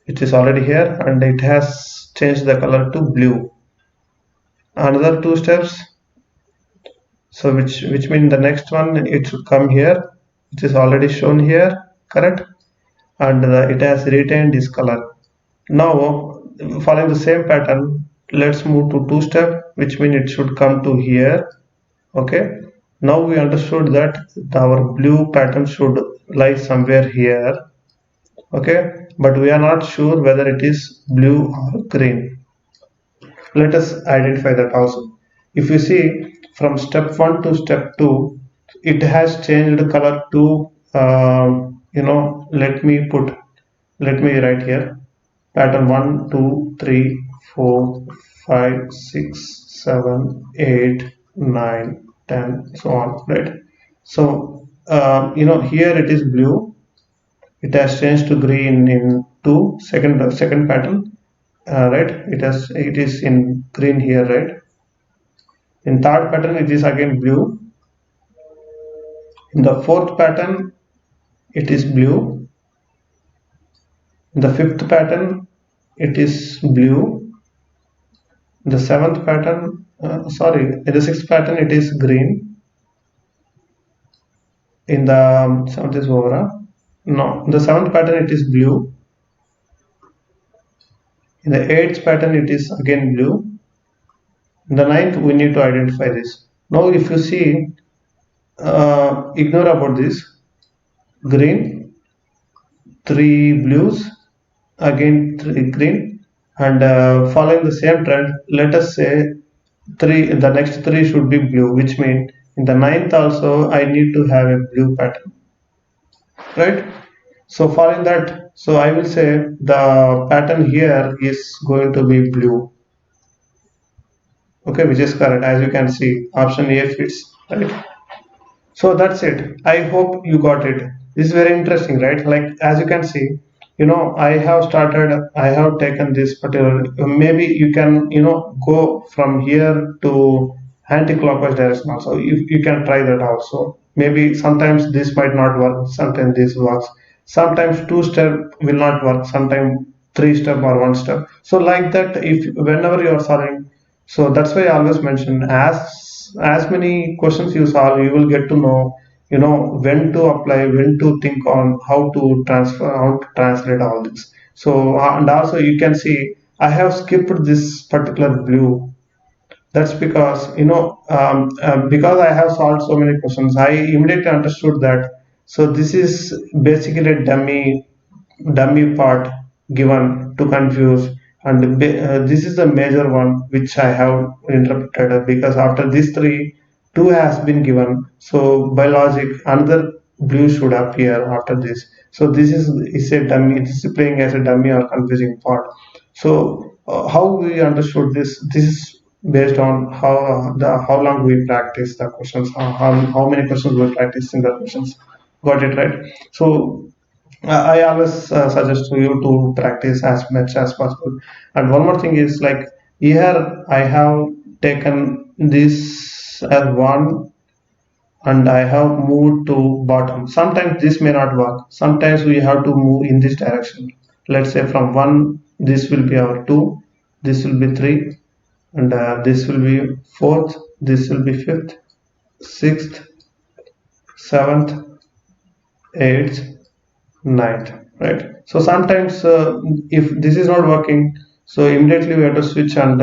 which is already here, and it has changed the color to blue. Another 2 steps, So which means the next one it should come here, which is already shown here, correct? And it has retained this color. Now following the same pattern, let's move to two step, which means it should come to here. Okay, now we understood that our blue pattern should lie somewhere here. Okay, but we are not sure whether it is blue or green. Let us identify that also. If you see from step 1 to step 2, it has changed color to let me write here pattern 1 2 3 4 5 6 7 8 9 10 so on, right? So here it is blue, it has changed to green in second pattern, right? It is in green here, right? In third pattern it is again blue. In the fourth pattern it is blue. In the fifth pattern it is blue. In the seventh pattern in the sixth pattern it is green. In the seventh is over. No, in the seventh pattern it is blue. In the eighth pattern it is again blue. In the ninth we need to identify this. Now if you see, ignore about this, green, 3 blues, again 3 green, and following the same trend, let us say the next 3 should be blue, which means in the ninth also I need to have a blue pattern, right? So following that, so I will say the pattern here is going to be blue. Okay, which is correct. As you can see, option A fits, right? So that's it. I hope you got it. This is very interesting, right? Like as you can see, I have taken this particular, maybe you can, go from here to anti-clockwise direction also. You can try that also. Maybe sometimes this might not work, sometimes this works. Sometimes 2-step will not work, sometimes 3-step or 1-step. So like that, if whenever you are solving, so that's why I always mention, as many questions you solve, you will get to know, when to apply, when to think on how to transfer, how to translate all this. So and also you can see I have skipped this particular blue. That's because because I have solved so many questions, I immediately understood that. So this is basically a dummy part given to confuse, and this is the major one which I have interpreted, because after these three, two has been given, so by logic another blue should appear after this. So this is a dummy, this is playing as a dummy or confusing part. So how we understood this is based on how long we practice the questions, how many questions we practice in the questions. Got it, right? So I always suggest to you to practice as much as possible. And one more thing is, like, here I have taken this as one and I have moved to bottom. Sometimes this may not work. Sometimes we have to move in this direction. Let's say from 1, this will be our 2, this will be 3, and this will be 4th, this will be 5th, 6th, 7th, 8th, 9th, right? So sometimes if this is not working, so immediately we have to switch and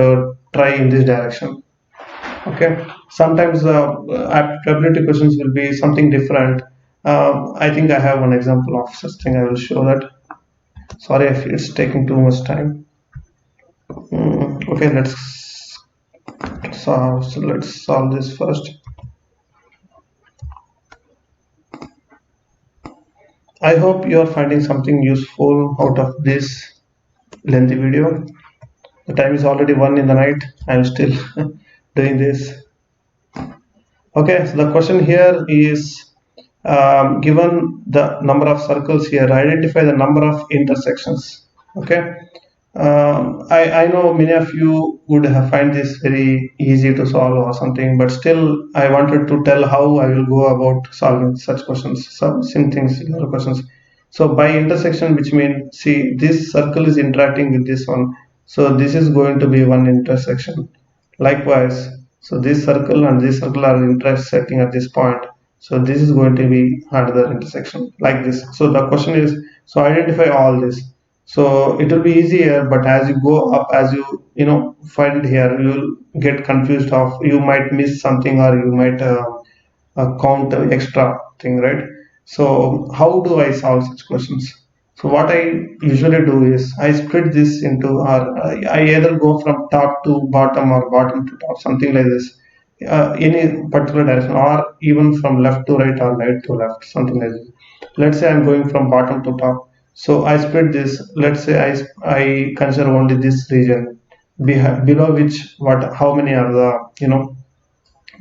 try in this direction. Okay, sometimes applicability questions will be something different. I think I have one example of such thing. I will show that. Sorry if it's taking too much time. Okay, let's solve this first. I hope you are finding something useful out of this lengthy video. The time is already 1 in the night. I'm still doing this. Okay, so the question here is, given the number of circles here, identify the number of intersections. Okay, I know many of you would have find this very easy to solve or something, but still I wanted to tell how I will go about solving such questions, some similar questions. So by intersection, which means, see, this circle is interacting with this one, so this is going to be one intersection. Likewise, So this circle and this circle are intersecting at this point. So this is going to be another intersection like this. So the question is, so identify all this. So it will be easier, but as you go up, as you find here, you will get confused of, you might miss something, or you might count extra thing, right? So how do I solve such questions? So what I usually do is I split this into, or I either go from top to bottom or bottom to top, something like this, any particular direction, or even from left to right or right to left, something like this. Let's say I'm going from bottom to top. So I split this. Let's say I consider only this region below which, what, how many are the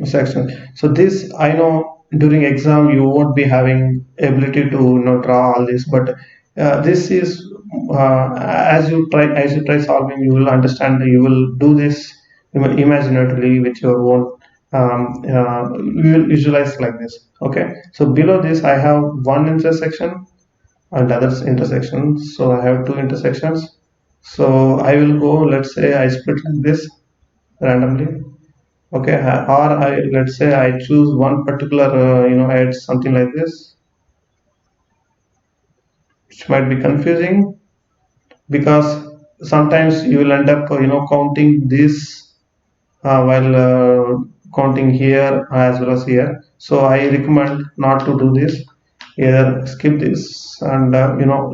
section. So this, I know during exam you won't be having ability to draw all this, but this is, as you try solving, you will understand, you will do this imaginatively with your own, you will visualize like this. Okay, so below this I have one intersection and others intersections, so I have two intersections. So I will go, let's say I split like this randomly. Okay, or let's say I choose one particular, add something like this, which might be confusing, because sometimes you will end up, counting this while counting here as well as here. So I recommend not to do this. Either skip this and,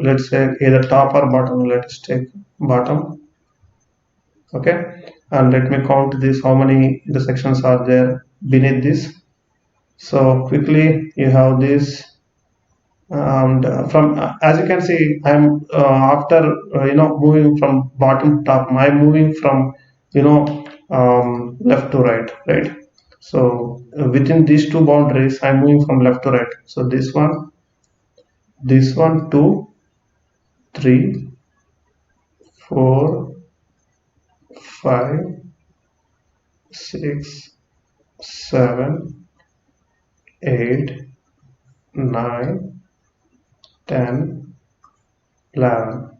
let's say either top or bottom. Let us take bottom. Okay, and let me count this, how many intersections are there beneath this. So quickly you have this, and from as you can see, I'm after moving from bottom to top, I'm moving from left to right, right? So within these two boundaries, I'm moving from left to right. So this one, 2, 3, 4, 5, 6, 7, 8, 9, 10, 11.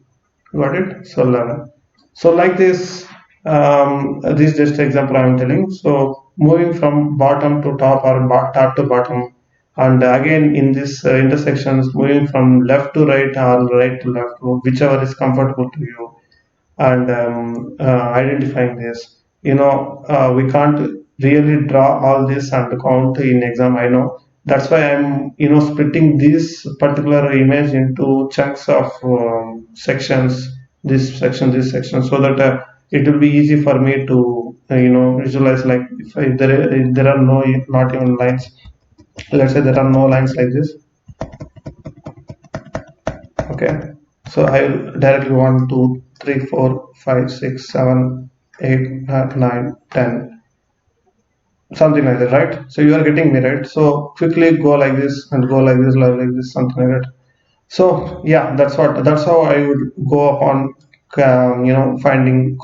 Got it? So 11. So like this, this is just example I'm telling. So moving from bottom to top, or top to bottom, and again in this intersections, moving from left to right or right to left, whichever is comfortable to you, and identifying this. We can't really draw all this and count in exam, I know. That's why I'm splitting this particular image into chunks of sections, this section, so that it will be easy for me to visualize, like if there are not even lines. Let's say there are no lines like this. Okay, so I will directly 1, 2, 3, 4, 5, 6, 7, 8, 9, 10, something like that, right? So you are getting me, right? So quickly go like this and go like this, something like that. So yeah, that's how I would go upon counting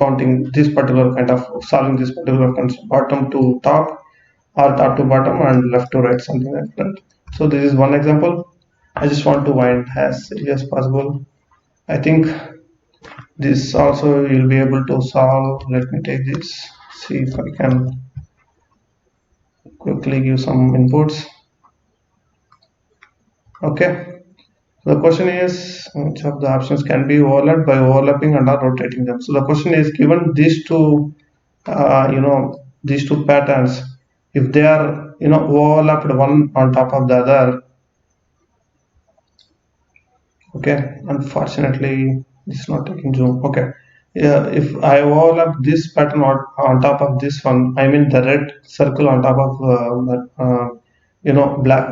this particular kind of, solving this particular concept, bottom to top or top to bottom and left to right, something like that. So this is one example. I just want to wind as early as possible. I think this also you'll be able to solve. Let me take this, see if I can quickly give some inputs. Okay, the question is, which of the options can be overlapped by overlapping and or rotating them? So the question is, given these two these two patterns, if they are overlapped one on top of the other. Okay, unfortunately this is not taking zoom. Okay, yeah, if I overlap this pattern on top of this one, I mean the red circle on top of black,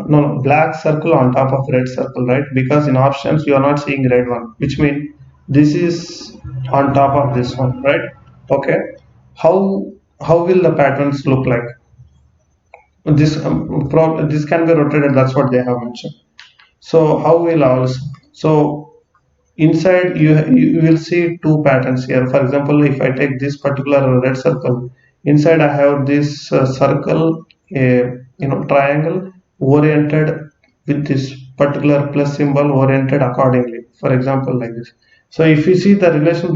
no, black circle on top of red circle, right? Because in options you are not seeing red one, which means this is on top of this one, right? Okay, how will the patterns look like? This this can be rotated, that's what they have mentioned. So how will also, so inside you will see two patterns here. For example, if I take this particular red circle, inside I have this circle, a triangle oriented with this particular plus symbol oriented accordingly, for example like this. So if you see the relation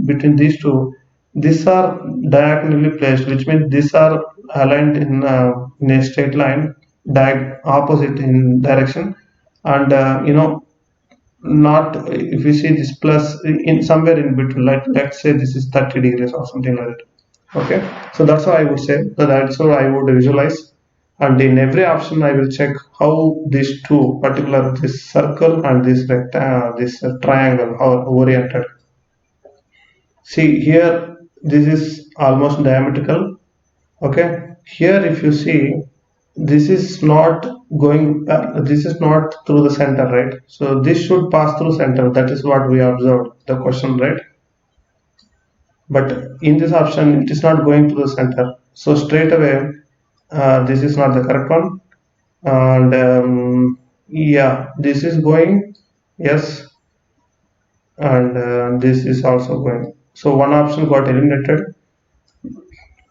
between these two, these are diagonally placed, which means these are aligned in a straight line, opposite in direction, and not if you see this plus in somewhere in between, like let's say this is 30 degrees or something like that. Okay, so that's how I would say that. That's how I would visualize, and in every option I will check how these two particular, this circle and this rectangle, this triangle are oriented. See here, this is almost diametrical. Okay, here if you see, this is not going, this is not through the center, right? So this should pass through center. That is what we observed the question, right? But in this option it is not going to the center, so straight away this is not the correct one. And yeah, this is going, yes, and this is also going, so one option got eliminated.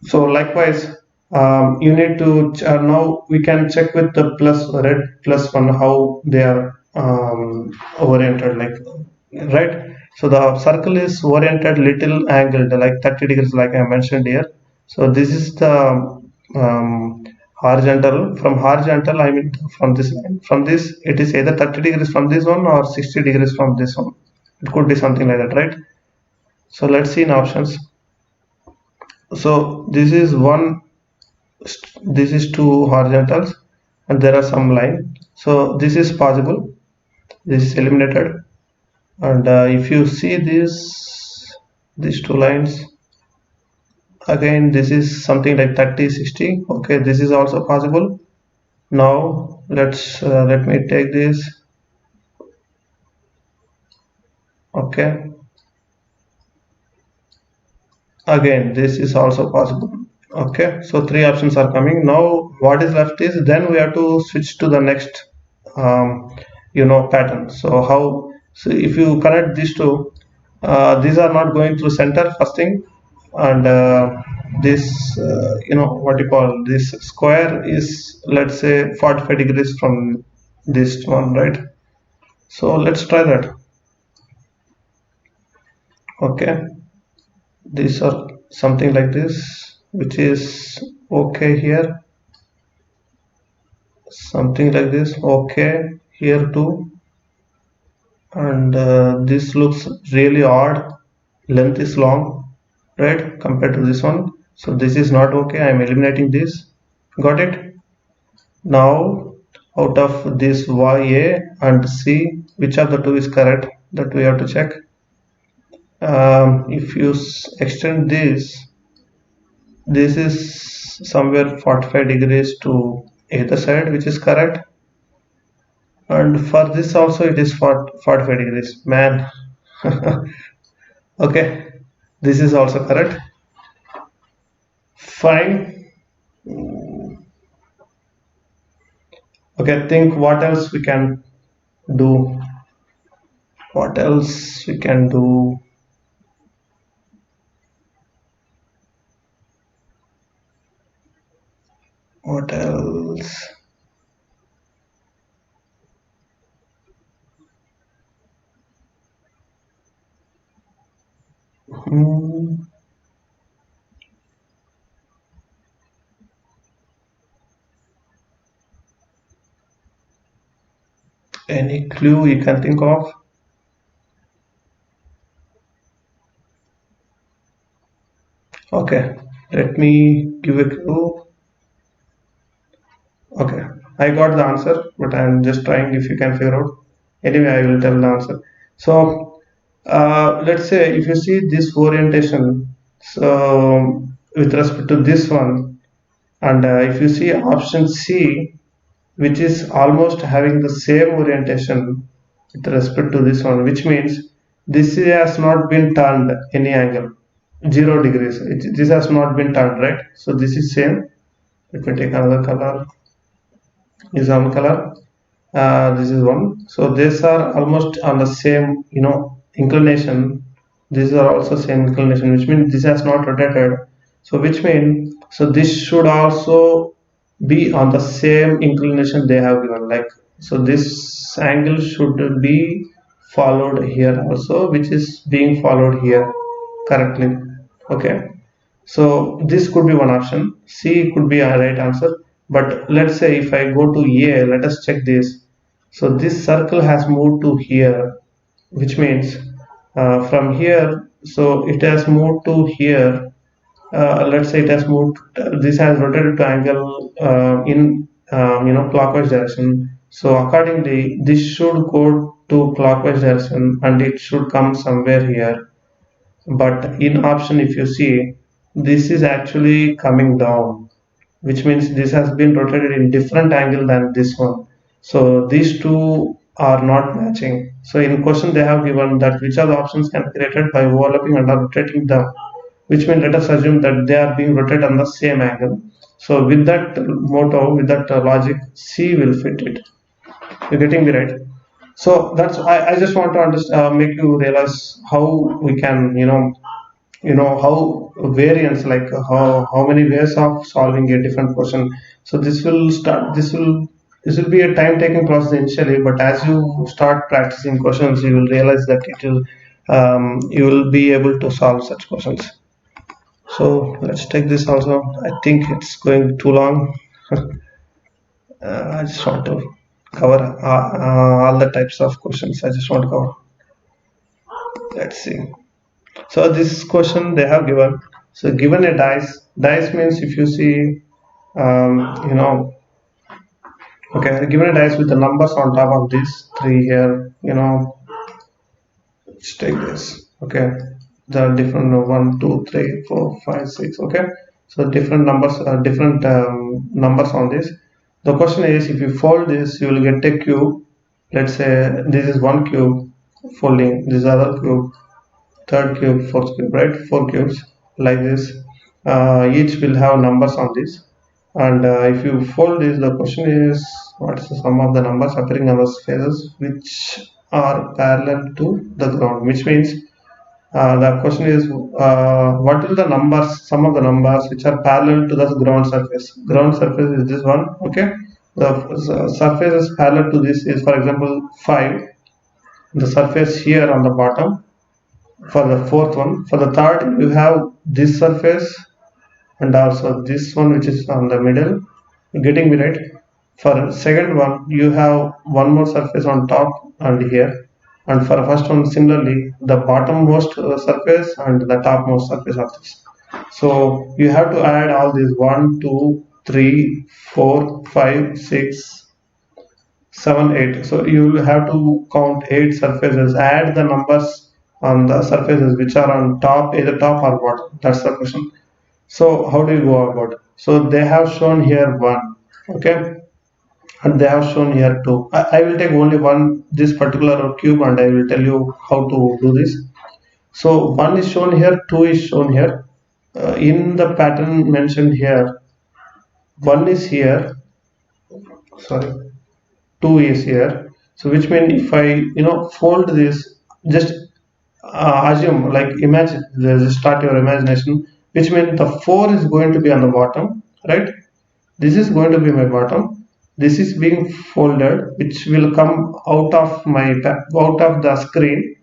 So likewise, you need to now we can check with the plus red plus one how they are oriented, like, right? So the circle is oriented little angled like 30 degrees, like I mentioned here. So this is the horizontal. From horizontal, I mean from this line, from this it is either 30 degrees from this one or 60 degrees from this one. It could be something like that, right? So let's see in options. So this is one, this is two horizontals, and there are some line, so this is possible, this is eliminated. And if you see these two lines, again this is something like 30 60. Okay, this is also possible. Now let me take this. Okay, again this is also possible. Okay, so three options are coming. Now what is left is, then we have to switch to the next pattern. So how, so if you connect these two, these are not going through center, first thing, and this what you call, this square is, let's say, 45 degrees from this one, right? So let's try that. Okay, these are something like this, which is okay here, something like this, okay here too, and this looks really odd, length is long, right, compared to this one. So this is not okay, I am eliminating this. Got it? Now out of this YA and C, which of the two is correct, that we have to check. If you extend this is somewhere 45 degrees to either side, which is correct, and for this also it is 45 degrees, man. Okay, this is also correct, fine. Okay, think what else we can do, what else we can do. What else? Any clue you can think of? Okay, let me give a clue. Okay, I got the answer, but I'm just trying if you can figure out. Anyway, I will tell the answer. So let's say if you see this orientation, so with respect to this one, and if you see option C, which is almost having the same orientation with respect to this one, which means this has not been turned any angle, 0 degrees. This has not been turned, right? So this is same. Let me take another color. Is one color. This is one. So these are almost on the same, inclination. These are also same inclination, which means this has not rotated. So which means, so this should also be on the same inclination they have given. Like, so this angle should be followed here also, which is being followed here correctly. Okay, so this could be one option. C could be a right answer. But let's say if I go to A, let us check this. So this circle has moved to here, which means from here, so it has moved to here. Let's say it has moved. This has rotated to angle in clockwise direction. So accordingly, this should go to clockwise direction, and it should come somewhere here. But in option, if you see, this is actually coming down, which means this has been rotated in different angle than this one. So these two are not matching. So in question they have given that which are the options can be created by overlapping and rotating them, which means let us assume that they are being rotated on the same angle. So with that motto, with that logic, C will fit it. You're getting me right? So that's I just want to understand, make you realize how we can how variance, like how many ways of solving a different question. So this will be a time taking process initially, but as you start practicing questions you will realize that it will you will be able to solve such questions. So let's take this also. I think it's going too long. I just want to cover all the types of questions. I just want to cover. Let's see. So this question they have given. So given a dice means if you see, um, you know, okay, given a dice with the numbers on top of this three here, let's take this. Okay, the different 1, 2, 3, 4, 5, 6. Okay, so different numbers, different numbers on this. The question is, if you fold this, you will get a cube. Let's say this is one cube folding, this other cube, third cube, fourth cube, right? Four cubes like this. Each will have numbers on this. And if you fold this, the question is, what is the sum of the numbers appearing on the faces which are parallel to the ground? Which means the question is, what will the numbers, sum of the numbers which are parallel to the ground surface? Ground surface is this one, okay? The surface is parallel to this is, for example, 5. The surface here on the bottom. For the fourth one, for the third, you have this surface and also this one which is on the middle. You're getting me right? For second one, you have one more surface on top and here. And for the first one, similarly, the bottommost surface and the topmost surface of this. So you have to add all these 1, 2, 3, 4, 5, 6, 7, 8. So you will have to count 8 surfaces. Add the numbers on the surfaces which are on top, either top or bottom. That's the question. So how do you go about it? So they have shown here 1, okay, and they have shown here 2. I will take only one, this particular cube, and I will tell you how to do this. So 1 is shown here, 2 is shown here. In the pattern mentioned here, 1 is here, sorry, 2 is here. So which means if I fold this, just assume, like imagine, just start your imagination, which means the 4 is going to be on the bottom, right? This is going to be my bottom, this is being folded, which will come out of the screen.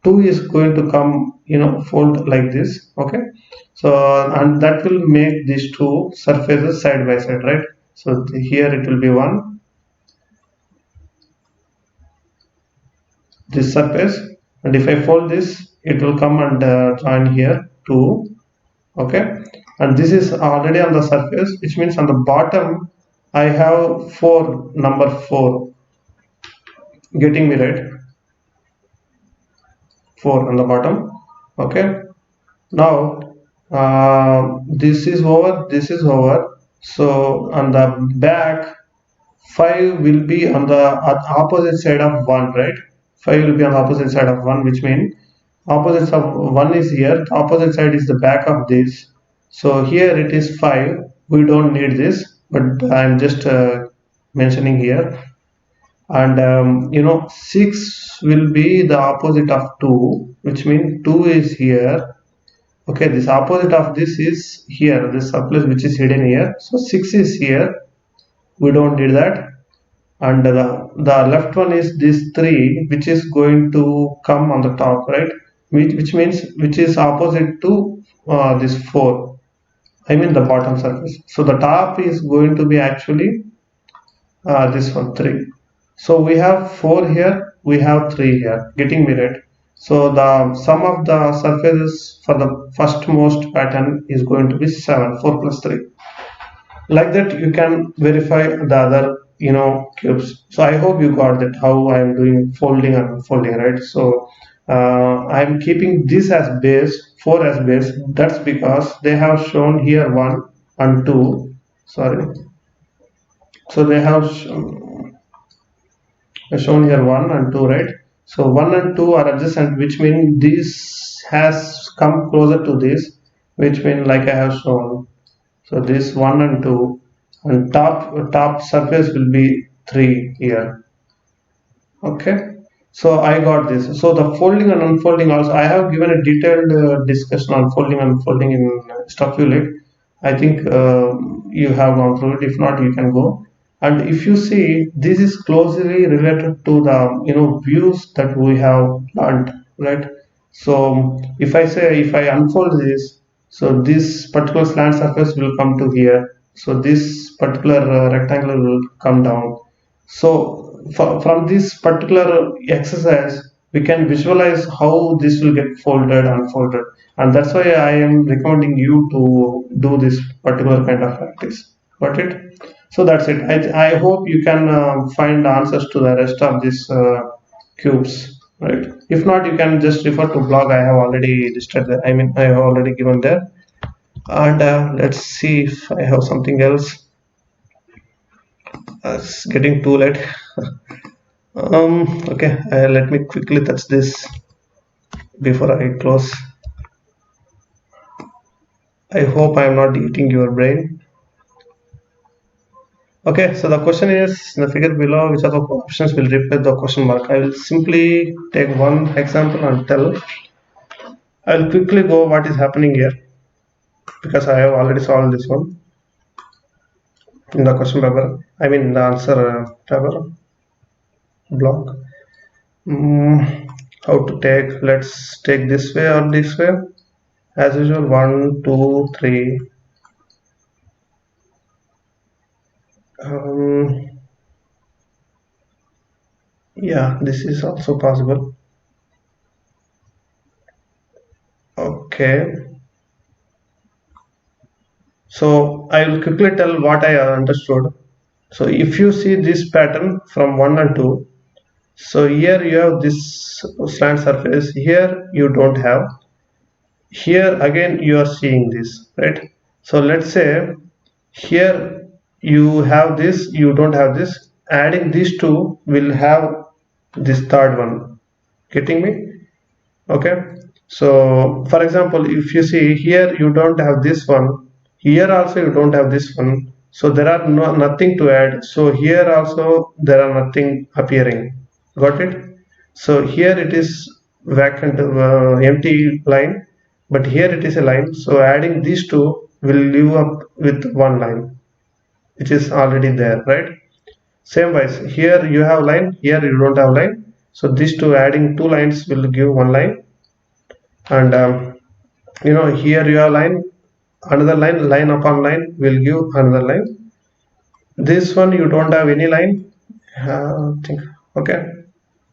2 is going to come fold like this, okay? So and that will make these two surfaces side by side, right? So here it will be 1, this surface, and if I fold this, it will come and join here 2, okay? And this is already on the surface, which means on the bottom I have 4, number 4. Getting me right? 4 on the bottom, okay? Now this is over, this is over. So on the back, 5 will be on the opposite side of 1, right? 5 will be on the opposite side of 1, which means opposite of 1 is here, the opposite side is the back of this. So here it is 5, we don't need this, but I'm just mentioning here. And 6 will be the opposite of 2, which means 2 is here, okay? This opposite of this is here, this surplus which is hidden here. So 6 is here, we don't need that. And the left one is this 3, which is going to come on the top, right? Which means which is opposite to this 4, I mean the bottom surface. So the top is going to be actually this one 3. So we have 4 here, we have 3 here, getting me right. So the sum of the surfaces for the first most pattern is going to be 7, 4 plus 3. Like that you can verify the other cubes. So I hope you got that how I am doing folding and unfolding, right? So I am keeping this as base, 4 as base. That's because they have shown here 1 and 2. Sorry, so they have shown here 1 and 2, right? So 1 and 2 are adjacent, which means this has come closer to this, which means like I have shown. So this 1 and 2, and top surface will be 3 here. Okay, so I got this. So the folding and unfolding also, I have given a detailed discussion on folding and unfolding in Stuffulate. I think you have gone through it. If not, you can go. And if you see, this is closely related to the views that we have learned, right? So if I unfold this, so this particular slant surface will come to here. So this particular rectangle will come down. So from this particular exercise, we can visualize how this will get folded and unfolded, and that's why I am recommending you to do this particular kind of practice. Got it? So that's it. I hope you can find answers to the rest of these cubes, right? If not, you can just refer to blog. I have already listed there. I mean, I have already given there. And let's see if I have something else. It's getting too late. Okay, let me quickly touch this before I close. I hope I am not eating your brain. Okay, so the question is in the figure below, which of the options will replace the question mark? I will simply take one example and tell. I will quickly go what is happening here, because I have already solved this one in the question paper. I mean the answer paper block. How to take? Let's take this way or this way. As usual, 1, 2, 3. Yeah, this is also possible. Okay. So I will quickly tell what I understood. So if you see this pattern from 1 and 2, so here you have this slant surface, here you don't have, here again you are seeing this, right? So let's say here you have this, you don't have this. Adding these two will have this third one. Getting me? Okay. So for example, if you see here you don't have this one, here also you don't have this one, so there are nothing to add. So here also there are nothing appearing. Got it? So here it is vacant, empty line, but here it is a line. So adding these two will leave up with one line, which is already there, right? Same wise, here you have line, here you don't have line. So these two, adding two lines will give one line, and here you have line, another line, line upon line will give another line. This one you don't have any line, think, okay,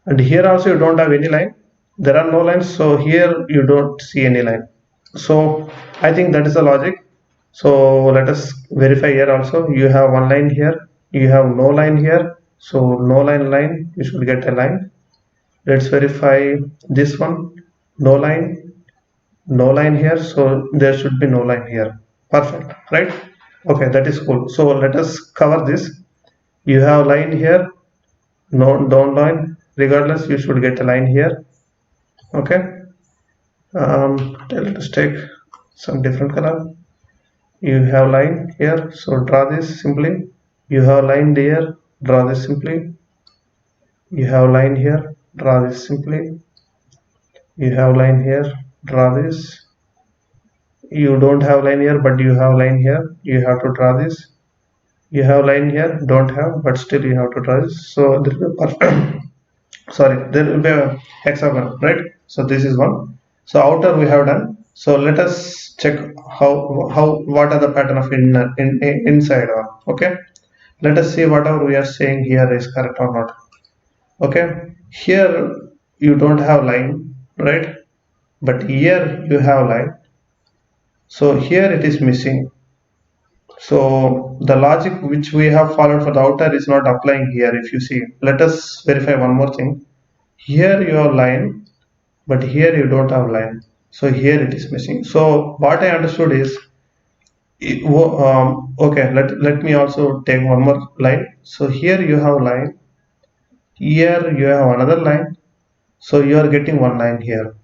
and here also you don't have any line. There are no lines, so here you don't see any line. So I think that is the logic. So let us verify here also. You have one line here, you have no line here, so no line, you should get a line. Let's verify this one, no line here, so there should be no line here. Perfect, right? Okay, that is cool. So let us cover this. You have line here, no, don't line, regardless you should get a line here. Okay, let us take some different color. You have line here, so draw this simply. You have line there, draw this simply. You have line here, draw this simply. You have line here, draw this. You don't have line here, but you have line here, you have to draw this. You have line here, don't have, but still you have to draw this. So there will be sorry, there will be a hexagon, right? So this is one. So outer we have done. So let us check what are the pattern of inside on. Okay, let us see whatever we are saying here is correct or not. Okay, here you don't have line, right? But here you have line, so here it is missing. So the logic which we have followed for the outer is not applying here. If you see, let us verify one more thing. Here you have line, but here you don't have line, so here it is missing. So what I understood is okay, let me also take one more line. So here you have line, here you have another line, so you are getting one line here,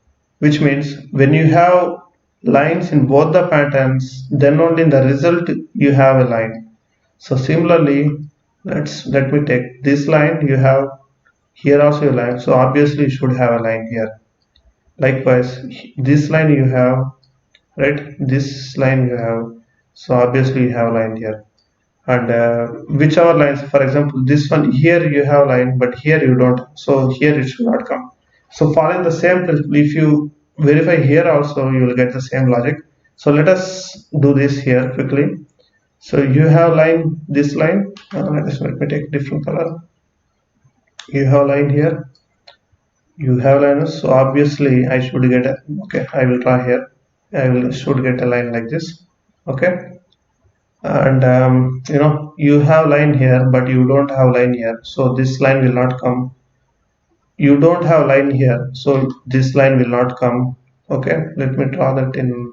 which means when you have lines in both the patterns, then only in the result you have a line. So similarly, let me take this line, you have here also a line, so obviously you should have a line here. Likewise, this line you have, right? This line you have, so obviously you have a line here. And whichever lines, for example, this one here you have line, but here you don't, so here it should not come. So following the same principle, if you verify here also, you will get the same logic. So let us do this here quickly. So you have line, this line, let me take different color. You have line here, you have line, so obviously I should get a, okay, I will draw here, should get a line like this. Okay, and you have line here, but you don't have line here, so this line will not come. You don't have line here, so this line will not come. Okay, let me draw that in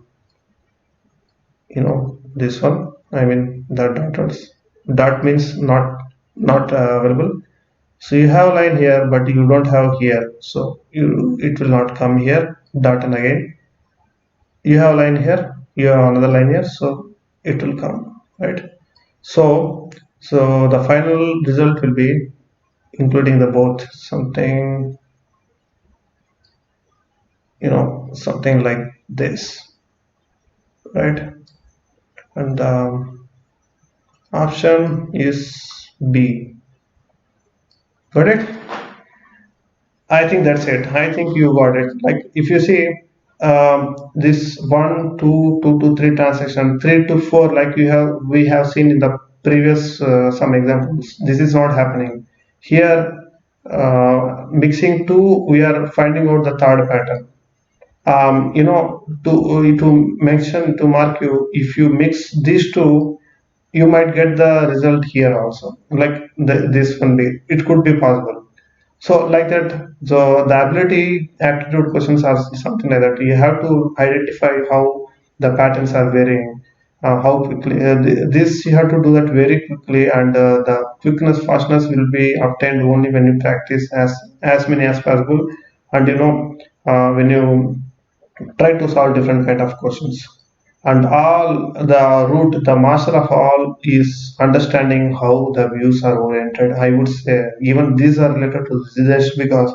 this one, I mean the dot means not available. So you have line here, but you don't have here, so it will not come here. Dot, and again you have line here, you have another line here, so it will come, right? So the final result will be including the both, something something like this, right? And option is B. Got it? I think that's it. I think you got it. Like if you see this 1, 2, 2 to 3 transaction, 3 to 4, like we have seen in the previous some examples. This is not happening here. Mixing 2, we are finding out the third pattern. To mention, to mark you, if you mix these two, you might get the result here also, like this one be, it could be possible. So like that, so the ability aptitude questions are something like that. You have to identify how the patterns are varying, how quickly this you have to do that very quickly, and the quickness, fastness will be obtained only when you practice as many as possible, and when you try to solve different kind of questions. And all the root, the master of all is understanding how the views are oriented. I would say even these are related to this, because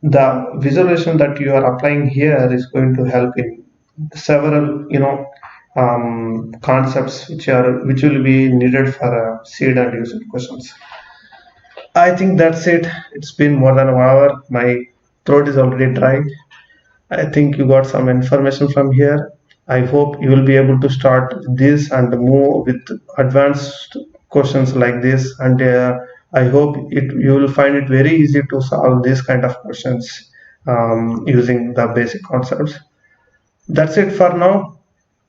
the visualization that you are applying here is going to help in several concepts which will be needed for seed and user questions. I think that's it. It's been more than an hour. My throat is already dry. I think you got some information from here. I hope you will be able to start this and move with advanced questions like this. And I hope you will find it very easy to solve this kind of questions using the basic concepts. That's it for now.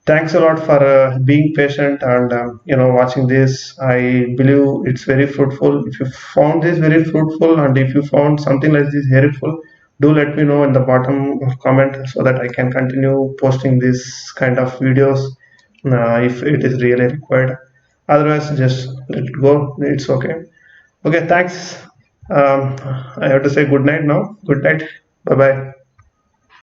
Thanks a lot for being patient and watching this. I believe it's very fruitful. If you found this very fruitful, and if you found something like this helpful, do let me know in the bottom of comment, so that I can continue posting this kind of videos if it is really required. Otherwise, just let it go. It's okay. Okay, thanks. I have to say good night now. Good night. Bye bye.